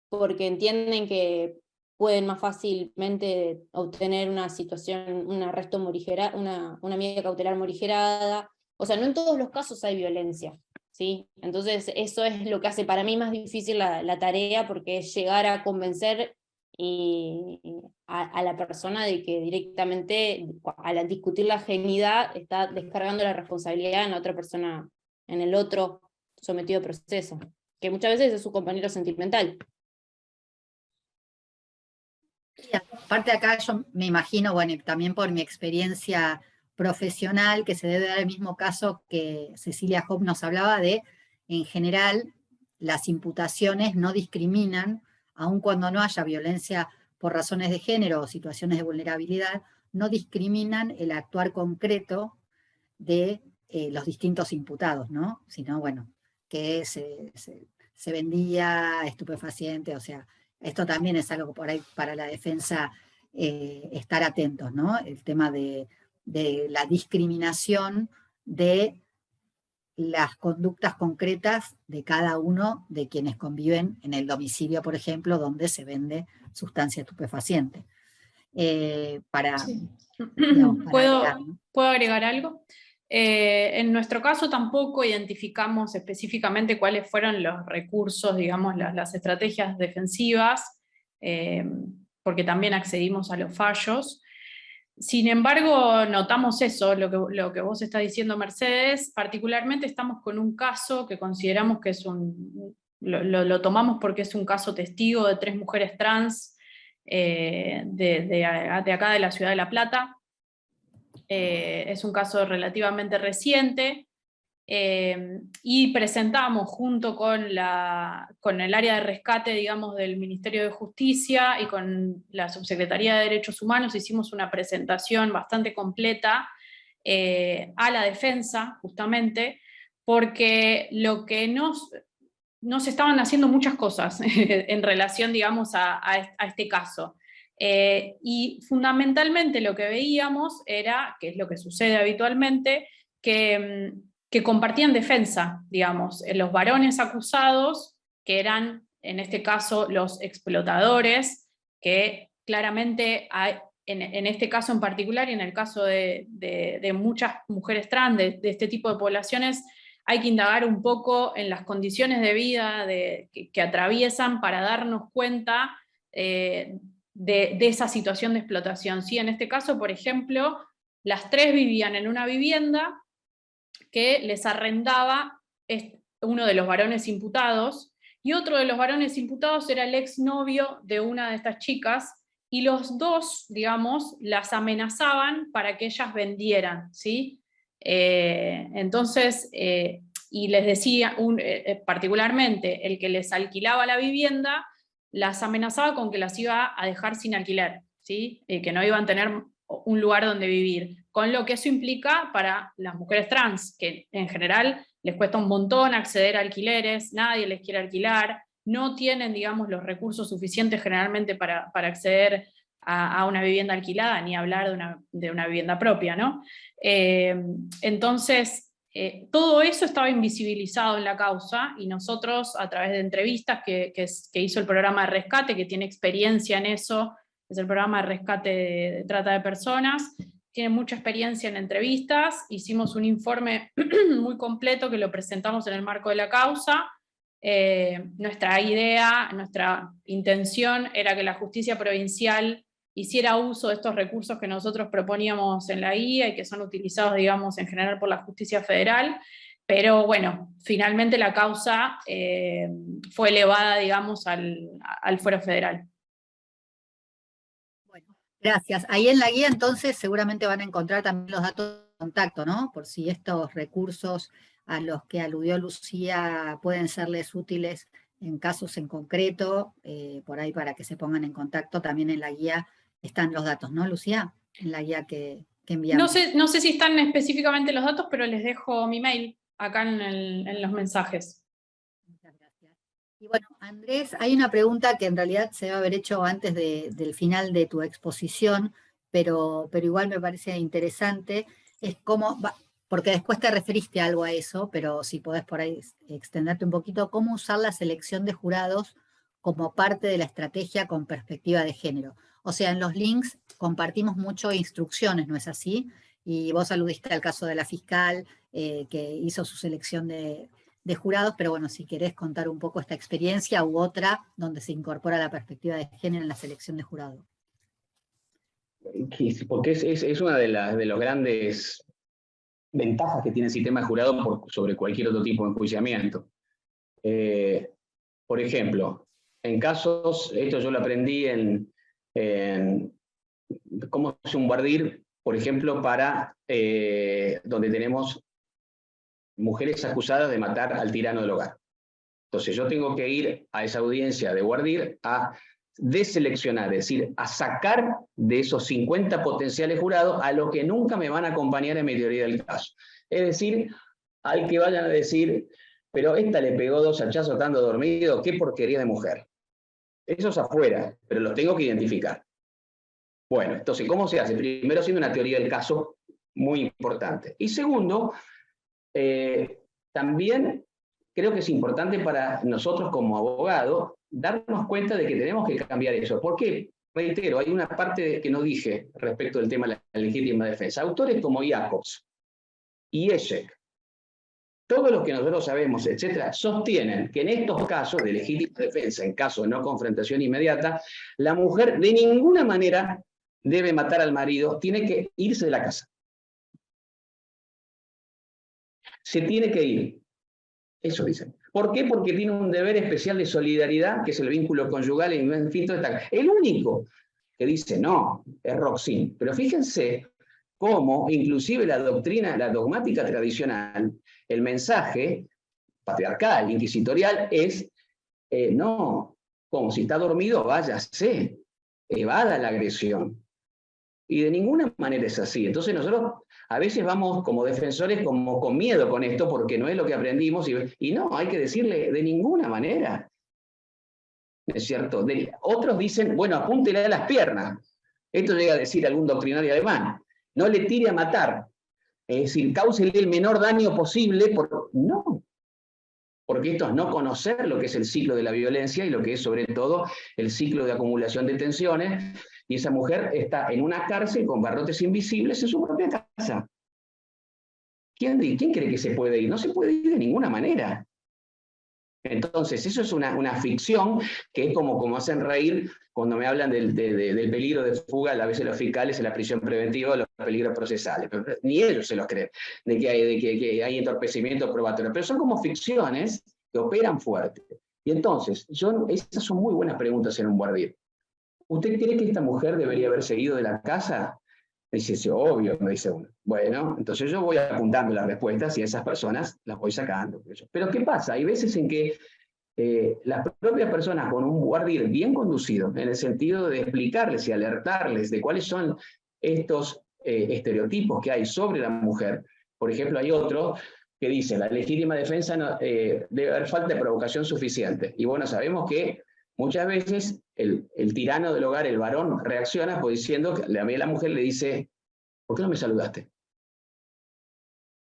Porque entienden que pueden más fácilmente obtener una situación, un arresto morigerado, una medida cautelar morigerada. O sea, no en todos los casos hay violencia, ¿sí? Entonces eso es lo que hace para mí más difícil la tarea, porque es llegar a convencer a la persona de que directamente, al discutir la ajenidad, está descargando la responsabilidad en la otra persona, en el otro sometido a proceso, que muchas veces es su compañero sentimental. Aparte acá yo me imagino, bueno, y también por mi experiencia profesional, que se debe dar el mismo caso que Cecilia Hopp nos hablaba de, en general, las imputaciones no discriminan, aun cuando no haya violencia por razones de género o situaciones de vulnerabilidad, no discriminan el actuar concreto de los distintos imputados, ¿no? Sino, bueno, que se vendía estupefaciente, o sea, esto también es algo por ahí para la defensa estar atentos, ¿no? El tema de la discriminación de las conductas concretas de cada uno de quienes conviven en el domicilio, por ejemplo, donde se vende sustancia estupefaciente. Sí. Digamos, para agregar, ¿no? ¿Puedo agregar algo? En nuestro caso tampoco identificamos específicamente cuáles fueron los recursos, digamos, las estrategias defensivas, porque también accedimos a los fallos. Sin embargo, notamos eso, lo que vos estás diciendo, Mercedes. Particularmente estamos con un caso que consideramos que es lo tomamos porque es un caso testigo de 3 mujeres trans de acá de la ciudad de La Plata. Es un caso relativamente reciente, y presentamos junto con el área de rescate, digamos, del Ministerio de Justicia y con la Subsecretaría de Derechos Humanos, hicimos una presentación bastante completa a la defensa, justamente, porque lo que nos estaban haciendo muchas cosas en relación, digamos, a este caso. Y fundamentalmente lo que veíamos era, que es lo que sucede habitualmente, que compartían defensa, digamos, los varones acusados, que eran, en este caso, los explotadores, que claramente en este caso en particular y en el caso de muchas mujeres trans de este tipo de poblaciones, hay que indagar un poco en las condiciones de vida que atraviesan para darnos cuenta de esa situación de explotación. ¿Sí? En este caso, por ejemplo, las 3 vivían en una vivienda que les arrendaba uno de los varones imputados, y otro de los varones imputados era el exnovio de una de estas chicas, y los dos, digamos, las amenazaban para que ellas vendieran, ¿sí? Entonces, y les decía, particularmente el que les alquilaba la vivienda, las amenazaba con que las iba a dejar sin alquiler, ¿sí? Que no iban a tener un lugar donde vivir, con lo que eso implica para las mujeres trans, que en general les cuesta un montón acceder a alquileres, nadie les quiere alquilar, no tienen, digamos, los recursos suficientes generalmente para acceder a una vivienda alquilada, ni hablar de una vivienda propia, ¿no? Entonces, todo eso estaba invisibilizado en la causa, y nosotros, a través de entrevistas que hizo el programa de rescate, que tiene experiencia en eso, es el programa de rescate de trata de personas, tiene mucha experiencia en entrevistas, hicimos un informe muy completo que lo presentamos en el marco de la causa. Nuestra idea, nuestra intención era que la justicia provincial hiciera uso de estos recursos que nosotros proponíamos en la guía y que son utilizados, digamos, en general por la justicia federal, pero bueno, finalmente la causa fue elevada, digamos, al fuero federal. Bueno, gracias. Ahí en la guía entonces seguramente van a encontrar también los datos de contacto, ¿no? Por si estos recursos a los que aludió Lucía pueden serles útiles en casos en concreto, por ahí para que se pongan en contacto, también en la guía están los datos, ¿no, Lucía? En la guía que enviamos. No sé si están específicamente los datos, pero les dejo mi mail acá en los mensajes. Muchas gracias. Y bueno, Andrés, hay una pregunta que en realidad se debe haber hecho antes del final de tu exposición, pero igual me parece interesante, es cómo, porque después te referiste algo a eso, pero si podés por ahí extenderte un poquito, cómo usar la selección de jurados como parte de la estrategia con perspectiva de género. O sea, en los links compartimos mucho instrucciones, ¿no es así? Y vos aludiste al caso de la fiscal que hizo su selección de jurados, pero bueno, si querés contar un poco esta experiencia u otra donde se incorpora la perspectiva de género en la selección de jurados. Porque es una de las grandes ventajas que tiene el sistema de jurado sobre cualquier otro tipo de enjuiciamiento. Por ejemplo, en casos, esto yo lo aprendí en cómo es un bardir, por ejemplo, para donde tenemos mujeres acusadas de matar al tirano del hogar. Entonces yo tengo que ir a esa audiencia de guardir a deseleccionar, es decir, a sacar de esos 50 potenciales jurados a los que nunca me van a acompañar en mi teoría del caso. Es decir, al que vayan a decir, pero esta le pegó 2 hachazos estando dormido, qué porquería de mujer. Eso es afuera, pero los tengo que identificar. Bueno, entonces, ¿cómo se hace? Primero, haciendo una teoría del caso muy importante. Y segundo, también creo que es importante para nosotros como abogados darnos cuenta de que tenemos que cambiar eso. ¿Por qué? Reitero, hay una parte que no dije respecto del tema de la legítima defensa. Autores como Jacobs y Eschek, todos los que nosotros sabemos, etcétera, sostienen que en estos casos de legítima defensa, en caso de no confrontación inmediata, la mujer de ninguna manera debe matar al marido, tiene que irse de la casa. Se tiene que ir. Eso dicen. ¿Por qué? Porque tiene un deber especial de solidaridad, que es el vínculo conyugal, y en fin, todo está. El único que dice no es Roxin. Pero fíjense cómo, inclusive la doctrina, la dogmática tradicional, el mensaje patriarcal, inquisitorial, es no, como si está dormido, váyase, evada la agresión. Y de ninguna manera es así. Entonces nosotros a veces vamos como defensores como con miedo con esto porque no es lo que aprendimos y no, hay que decirle de ninguna manera. ¿Es cierto? Otros dicen, bueno, apúntele a las piernas. Esto llega a decir algún doctrinario alemán. No le tire a matar. Es decir, cáusele el menor daño posible. No. Porque esto es no conocer lo que es el ciclo de la violencia y lo que es sobre todo el ciclo de acumulación de tensiones y esa mujer está en una cárcel con barrotes invisibles en su propia casa. ¿Quién cree que se puede ir? No se puede ir de ninguna manera. Entonces, eso es una ficción que es como hacen reír cuando me hablan del peligro de fuga, a veces los fiscales en la prisión preventiva o los peligros procesales. Pero ni ellos se los creen, de que hay entorpecimiento probatorio. Pero son como ficciones que operan fuerte. Y entonces, esas son muy buenas preguntas en un guardián. ¿Usted cree que esta mujer debería haber seguido de la casa? Dice, sí, obvio, me dice uno. Bueno, entonces yo voy apuntando las respuestas y a esas personas las voy sacando. Pero ¿qué pasa? Hay veces en que las propias personas con un guardián bien conducido, en el sentido de explicarles y alertarles de cuáles son estos estereotipos que hay sobre la mujer. Por ejemplo, hay otro que dice, la legítima defensa debe haber falta de provocación suficiente. Y bueno, sabemos que muchas veces el tirano del hogar, el varón, reacciona pues diciendo que a la mujer le dice, ¿por qué no me saludaste?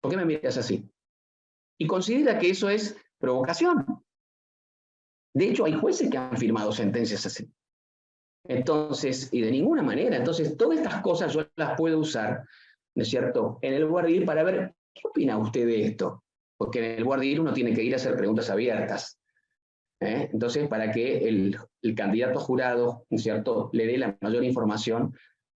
¿Por qué me miras así? Y considera que eso es provocación. De hecho, hay jueces que han firmado sentencias así. Entonces, y de ninguna manera. Entonces, todas estas cosas yo las puedo usar, ¿no es cierto?, en el guardián para ver, ¿qué opina usted de esto? Porque en el guardián uno tiene que ir a hacer preguntas abiertas. Entonces, para que el candidato jurado, ¿no es cierto?, le dé la mayor información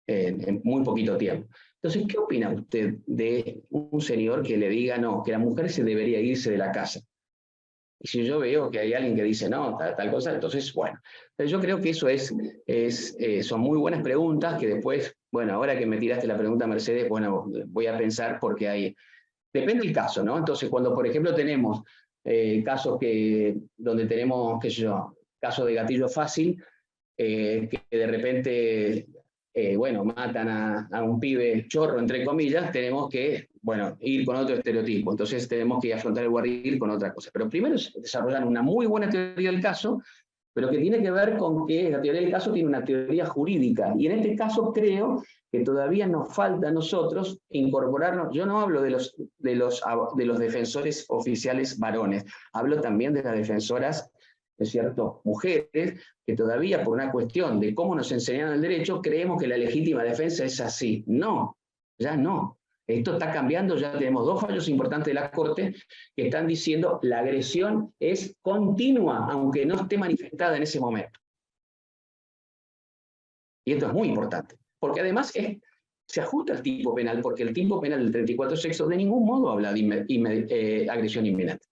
en muy poquito tiempo. Entonces, ¿qué opina usted de un señor que le diga, no, que la mujer se debería irse de la casa? Y si yo veo que hay alguien que dice, no, tal cosa, entonces, bueno. Pero yo creo que eso son muy buenas preguntas que después, bueno, ahora que me tiraste la pregunta, Mercedes, bueno, voy a pensar porque depende del caso, ¿no? Entonces, cuando, por ejemplo, tenemos casos donde tenemos, qué sé yo, casos de gatillo fácil, que de repente, bueno, matan a un pibe chorro, entre comillas, tenemos que, bueno, ir con otro estereotipo. Entonces tenemos que afrontar el guardián con otra cosa. Pero primero es desarrollar una muy buena teoría del caso, pero que tiene que ver con que la teoría del caso tiene una teoría jurídica. Y en este caso creo que todavía nos falta a nosotros incorporarnos. Yo no hablo de los defensores oficiales varones, hablo también de las defensoras, es cierto, mujeres, que todavía por una cuestión de cómo nos enseñaron el derecho, creemos que la legítima defensa es así. No, ya no. Esto está cambiando, ya tenemos 2 fallos importantes de la Corte que están diciendo la agresión es continua, aunque no esté manifestada en ese momento. Y esto es muy importante, porque además se ajusta al tipo penal, porque el tipo penal del 34 sexto de ningún modo habla de agresión inminente.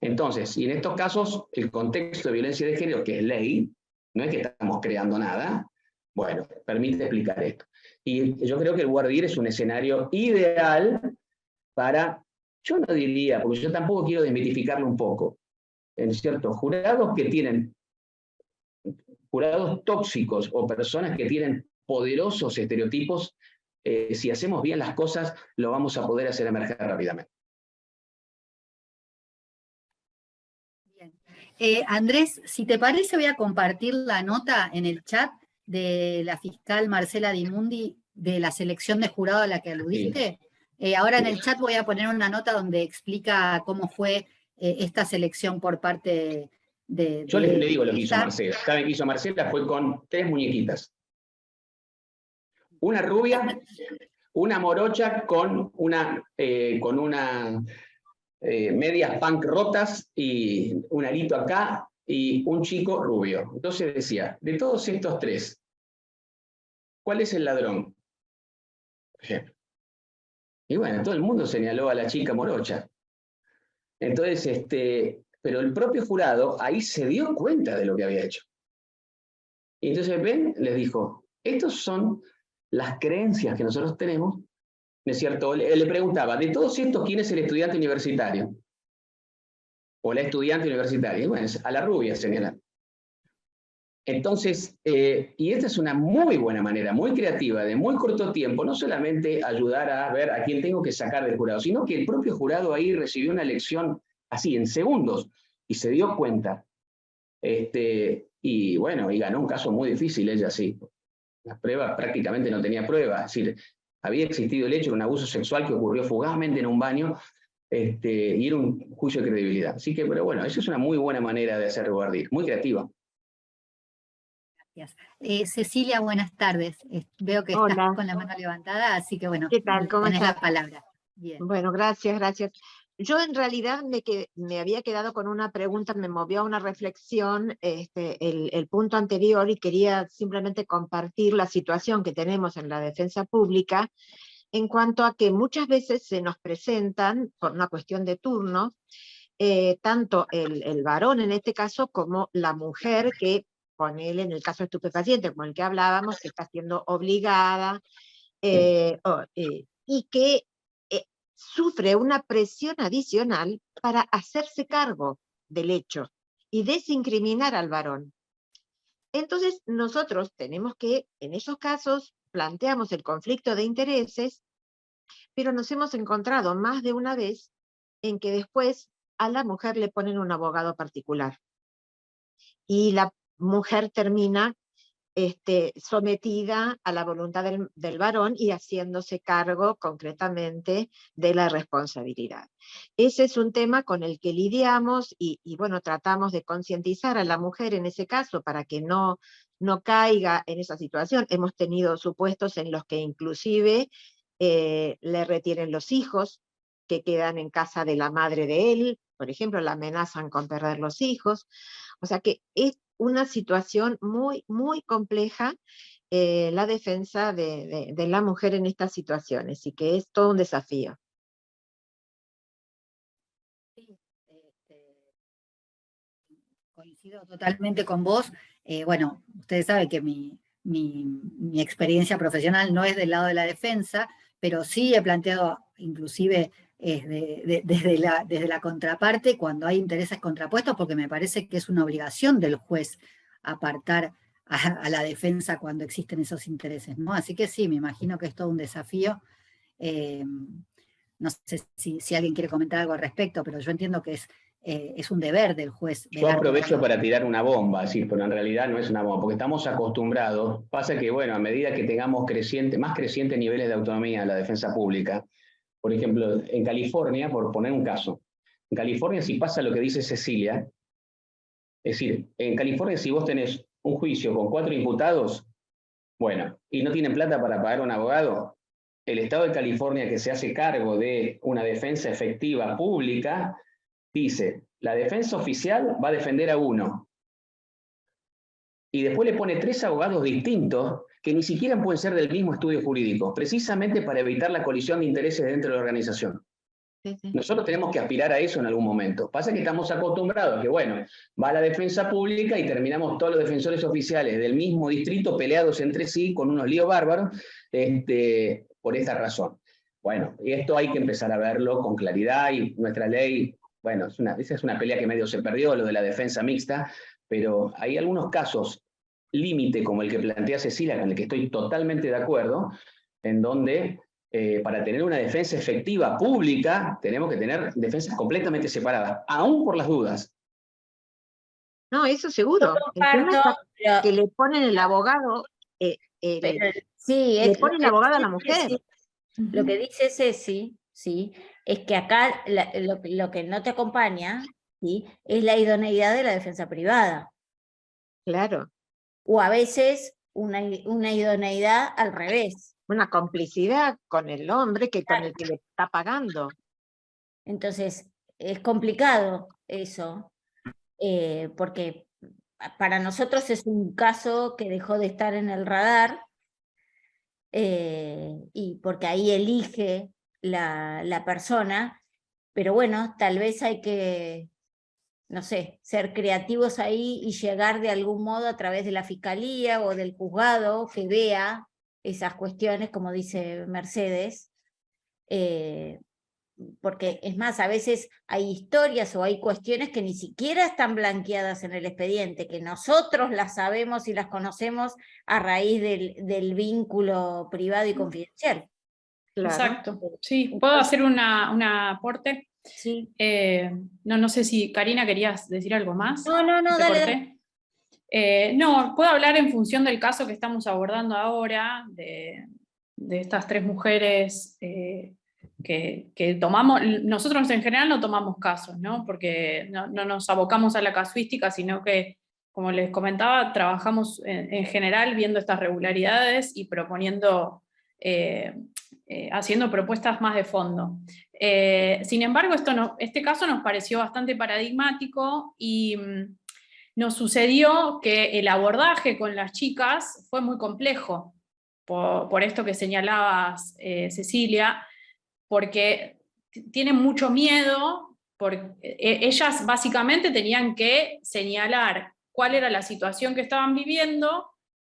Entonces, y en estos casos, el contexto de violencia de género, que es ley, no es que estamos creando nada, bueno, permite explicar esto. Y yo creo que el guardián es un escenario ideal para, yo no diría, porque yo tampoco quiero desmitificarlo un poco, ¿es cierto? Jurados tóxicos o personas que tienen poderosos estereotipos, si hacemos bien las cosas, lo vamos a poder hacer emerger rápidamente. Andrés, si te parece, voy a compartir la nota en el chat de la fiscal Marcela Di Mundi de la selección de jurado a la que aludiste. Sí. Ahora en el chat voy a poner una nota donde explica cómo fue esta selección por parte de... Yo le digo lo que hizo Marcela. ¿Saben qué hizo Marcela? Fue con 3 muñequitas. Una rubia, una morocha con medias punk rotas y un arito acá y un chico rubio. Entonces decía, de todos estos 3, ¿cuál es el ladrón? Por ejemplo. Y bueno, todo el mundo señaló a la chica morocha. Entonces, pero el propio jurado ahí se dio cuenta de lo que había hecho. Y entonces, ven, les dijo, estos son las creencias que nosotros tenemos, ¿no es cierto? Le preguntaba, de todos estos, ¿quién es el estudiante universitario? O la estudiante universitaria. Y bueno, a la rubia señalar. Entonces, y esta es una muy buena manera, muy creativa, de muy corto tiempo, no solamente ayudar a ver a quién tengo que sacar del jurado, sino que el propio jurado ahí recibió una lección así, en segundos, y se dio cuenta. Y bueno, y ganó un caso muy difícil ella, sí. Las pruebas prácticamente no tenía pruebas, es decir, había existido el hecho de un abuso sexual que ocurrió fugazmente en un baño, y era un juicio de credibilidad. Así que, pero bueno, eso es una muy buena manera de hacer guardia, muy creativa. Gracias. Cecilia, buenas tardes. Veo que estás Hola, con la mano levantada, así que bueno, ¿qué tal? ¿Cómo tenés estás? la palabra. Bien. Bueno, gracias, gracias. Yo en realidad me había quedado con una pregunta, me movió a una reflexión el punto anterior y quería simplemente compartir la situación que tenemos en la defensa pública en cuanto a que muchas veces se nos presentan, por una cuestión de turno, tanto el varón en este caso como la mujer que, ponele en el caso de estupefaciente, como el que hablábamos, que está siendo obligada y que sufre una presión adicional para hacerse cargo del hecho y desincriminar al varón. Entonces nosotros tenemos que, en esos casos, planteamos el conflicto de intereses, pero nos hemos encontrado más de una vez en que después a la mujer le ponen un abogado particular y la mujer termina sometida a la voluntad del varón y haciéndose cargo concretamente de la responsabilidad. Ese es un tema con el que lidiamos y bueno, tratamos de concientizar a la mujer en ese caso para que no caiga en esa situación. Hemos tenido supuestos en los que inclusive le retienen los hijos que quedan en casa de la madre de él, por ejemplo, la amenazan con perder los hijos. O sea que es una situación muy, muy compleja la defensa de la mujer en estas situaciones y que es todo un desafío. Sí, coincido totalmente con vos. Bueno, ustedes saben que mi experiencia profesional no es del lado de la defensa, pero sí he planteado inclusive desde la contraparte cuando hay intereses contrapuestos, porque me parece que es una obligación del juez apartar a la defensa cuando existen esos intereses, ¿no? Así que sí, me imagino que es todo un desafío. No sé si alguien quiere comentar algo al respecto, pero yo entiendo que es un deber del juez. Yo aprovecho para tirar una bomba, sí, pero en realidad no es una bomba, porque estamos acostumbrados. Pasa que, bueno, a medida que tengamos más crecientes niveles de autonomía en la defensa pública, por ejemplo, en California, por poner un caso, en California si pasa lo que dice Cecilia, es decir, en California si vos tenés un juicio con 4 imputados, bueno, y no tienen plata para pagar un abogado, el Estado de California que se hace cargo de una defensa efectiva pública, dice, la defensa oficial va a defender a uno. Y después le pone 3 abogados distintos que ni siquiera pueden ser del mismo estudio jurídico, precisamente para evitar la colisión de intereses dentro de la organización. Sí, sí. Nosotros tenemos que aspirar a eso en algún momento. Pasa que estamos acostumbrados que, bueno, va la defensa pública y terminamos todos los defensores oficiales del mismo distrito peleados entre sí con unos líos bárbaros por esta razón. Bueno, y esto hay que empezar a verlo con claridad y nuestra ley, bueno, esa es una pelea que medio se perdió, lo de la defensa mixta, pero hay algunos casos límite como el que plantea Cecilia, con el que estoy totalmente de acuerdo, en donde para tener una defensa efectiva pública, tenemos que tener defensas completamente separadas, aún por las dudas. No, eso seguro. El tema es que le ponen el abogado, sí, le ponen el abogado a la mujer. Lo que dice Ceci, ¿sí? Es que acá lo que no te acompaña, ¿sí? Es la idoneidad de la defensa privada. Claro. O a veces una idoneidad al revés. Una complicidad con el hombre con el que le está pagando. Entonces, es complicado eso, porque para nosotros es un caso que dejó de estar en el radar, y porque ahí elige la persona, pero bueno, tal vez hay que, no sé, ser creativos ahí y llegar de algún modo a través de la fiscalía o del juzgado que vea esas cuestiones, como dice Mercedes, porque es más, a veces hay historias o hay cuestiones que ni siquiera están blanqueadas en el expediente, que nosotros las sabemos y las conocemos a raíz del vínculo privado y confidencial. Claro. Exacto. Sí, ¿puedo hacer un aporte? Sí. No sé si, Karina, querías decir algo más. No, dale. No, puedo hablar en función del caso que estamos abordando ahora, de estas 3 mujeres que tomamos. Nosotros en general no tomamos casos, ¿no? Porque no nos abocamos a la casuística, sino que como les comentaba, trabajamos en general viendo estas regularidades y proponiendo, haciendo propuestas más de fondo. Sin embargo, este caso nos pareció bastante paradigmático y nos sucedió que el abordaje con las chicas fue muy complejo, por esto que señalabas, Cecilia, porque tienen mucho miedo, porque ellas básicamente tenían que señalar cuál era la situación que estaban viviendo,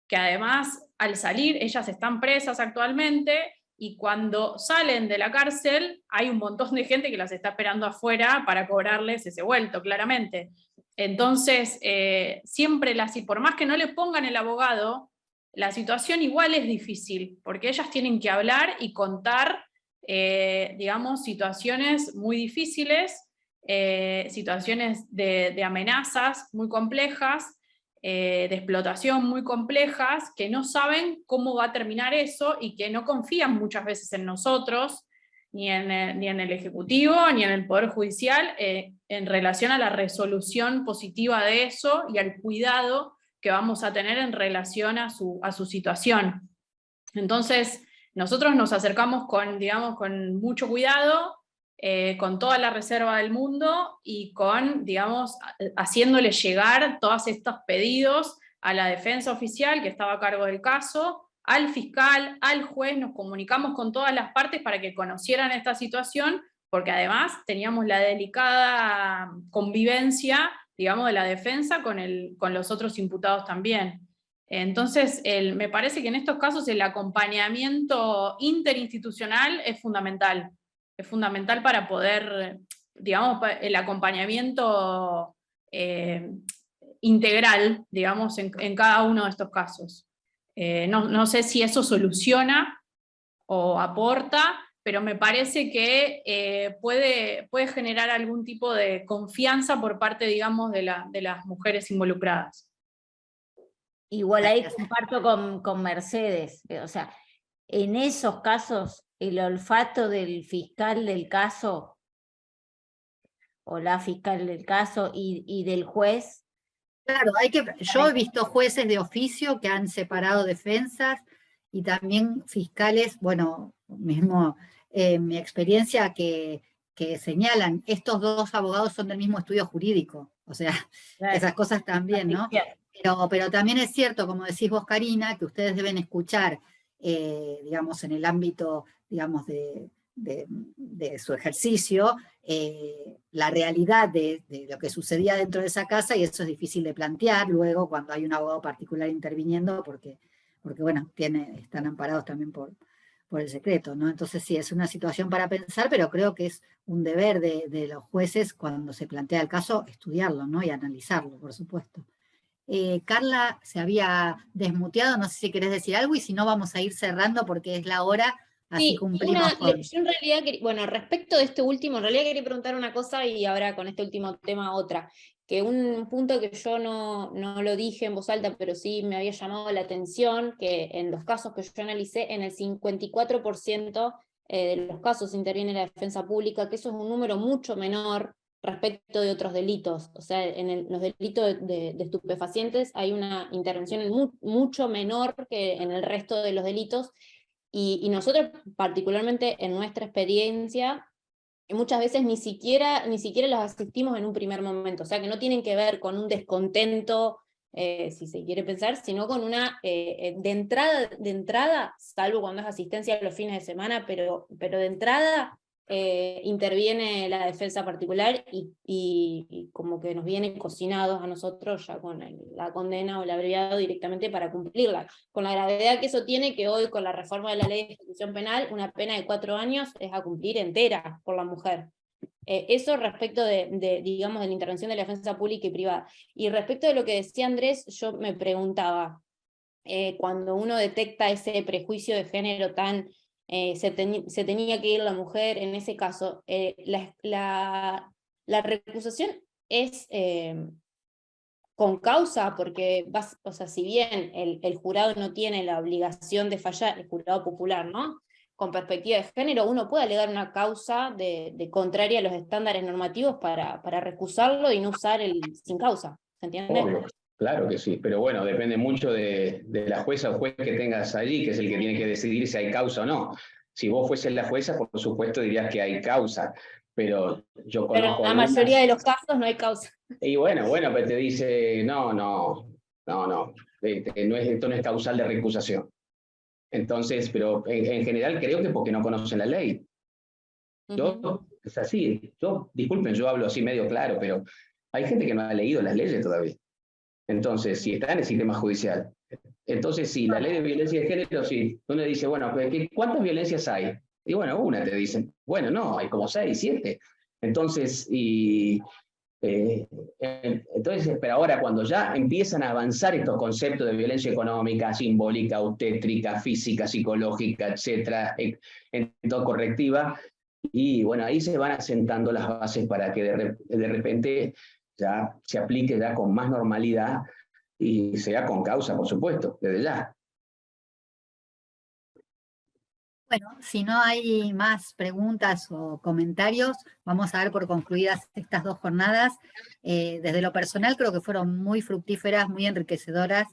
que además al salir ellas están presas actualmente, y cuando salen de la cárcel hay un montón de gente que las está esperando afuera para cobrarles ese vuelto, claramente. Entonces, siempre por más que no le pongan el abogado, la situación igual es difícil, porque ellas tienen que hablar y contar, digamos, situaciones muy difíciles, situaciones de amenazas muy complejas, de explotación muy complejas, que no saben cómo va a terminar eso y que no confían muchas veces en nosotros, ni en el Ejecutivo, ni en el Poder Judicial, en relación a la resolución positiva de eso y al cuidado que vamos a tener en relación a su situación. Entonces, nosotros nos acercamos digamos, con mucho cuidado, con toda la reserva del mundo y digamos, haciéndole llegar todos estos pedidos a la defensa oficial que estaba a cargo del caso, al fiscal, al juez. Nos comunicamos con todas las partes para que conocieran esta situación, porque además teníamos la delicada convivencia, digamos, de la defensa con los otros imputados también. Entonces, me parece que en estos casos el acompañamiento interinstitucional es fundamental. Es fundamental para poder, digamos, el acompañamiento integral, digamos, en cada uno de estos casos. No sé si eso soluciona o aporta, pero me parece que puede generar algún tipo de confianza por parte, digamos, de las mujeres involucradas. Igual ahí comparto con Mercedes, o sea, en esos casos, el olfato del fiscal del caso, o la fiscal del caso, y del juez. Claro, yo he visto jueces de oficio que han separado defensas, y también fiscales, bueno, mismo mi experiencia que señalan, estos dos abogados son del mismo estudio jurídico, o sea, claro, esas cosas también, ¿no? Pero también es cierto, como decís vos, Karina, que ustedes deben escuchar, digamos, en el ámbito, digamos, de su ejercicio, la realidad de lo que sucedía dentro de esa casa, y eso es difícil de plantear luego cuando hay un abogado particular interviniendo, porque bueno, están amparados también por el secreto, ¿no? Entonces sí, es una situación para pensar, pero creo que es un deber de los jueces cuando se plantea el caso estudiarlo, ¿no? Y analizarlo, por supuesto. Carla se había desmuteado, no sé si querés decir algo, y si no vamos a ir cerrando porque es la hora, así sí, cumplimos yo en realidad, bueno, respecto de este último, en realidad quería preguntar una cosa y ahora con este último tema otra, que un punto que yo no lo dije en voz alta, pero sí me había llamado la atención, que en los casos que yo analicé, en el 54% de los casos interviene la defensa pública, que eso es un número mucho menor respecto de otros delitos. O sea, en los delitos de estupefacientes hay una intervención mucho menor que en el resto de los delitos, y nosotros particularmente en nuestra experiencia, muchas veces ni siquiera los asistimos en un primer momento, o sea que no tienen que ver con un descontento, si se quiere pensar, sino con una, de entrada, salvo cuando es asistencia los fines de semana, pero de entrada interviene la defensa particular y como que nos vienen cocinados a nosotros ya con la condena o el abreviado directamente para cumplirla, con la gravedad que eso tiene, que hoy con la reforma de la ley de ejecución penal, una pena de 4 años es a cumplir entera por la mujer. Eso respecto digamos, de la intervención de la defensa pública y privada. Y respecto de lo que decía Andrés, yo me preguntaba, cuando uno detecta ese prejuicio de género tan... se tenía que ir la mujer, en ese caso, la recusación es con causa, porque o sea, si bien el jurado no tiene la obligación de fallar, el jurado popular, ¿no? Con perspectiva de género, uno puede alegar una causa de contraria a los estándares normativos para recusarlo y no usar el sin causa, ¿se entiende? Obvio. Claro que sí, pero bueno, depende mucho de la jueza o juez que tengas allí, que es el que tiene que decidir si hay causa o no. Si vos fueses la jueza, por supuesto dirías que hay causa, pero yo Pero en conozco la mayoría algunas, de los casos no hay causa. y bueno, pero te dice, no, esto no es causal de recusación. Entonces, pero en general creo que porque no conocen la ley. Yo, es así, disculpen, yo hablo así medio claro, pero hay gente que no ha leído las leyes todavía. Entonces, si está en el sistema judicial. Entonces, si la ley de violencia de género, si uno dice, bueno, ¿cuántas violencias hay? Y bueno, una te dicen. Bueno, no, hay como 6, 7. Entonces, entonces, pero ahora cuando ya empiezan a avanzar estos conceptos de violencia económica, simbólica, obstétrica, física, psicológica, etcétera, entonces correctiva, y bueno, ahí se van asentando las bases para que de repente ya se aplique ya con más normalidad y sea con causa, por supuesto, desde ya. Bueno, si no hay más preguntas o comentarios, vamos a dar por concluidas estas 2 jornadas. Desde lo personal creo que fueron muy fructíferas, muy enriquecedoras.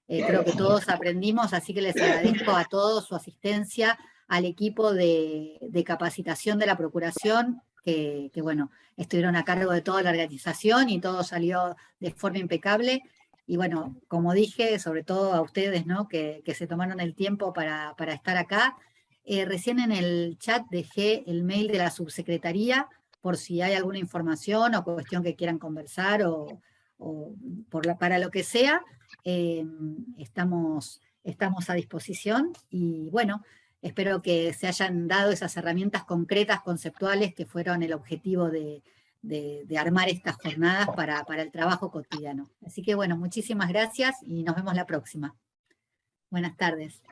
Creo que todos aprendimos, así que les agradezco a todos su asistencia, al equipo de capacitación de la Procuración, que bueno, estuvieron a cargo de toda la organización y todo salió de forma impecable. Y bueno, como dije, sobre todo a ustedes, ¿no? que se tomaron el tiempo para estar acá. Recién en el chat dejé el mail de la subsecretaría por si hay alguna información o cuestión que quieran conversar o para lo que sea. Estamos a disposición y bueno, espero que se hayan dado esas herramientas concretas, conceptuales, que fueron el objetivo de armar estas jornadas para el trabajo cotidiano. Así que bueno, muchísimas gracias y nos vemos la próxima. Buenas tardes.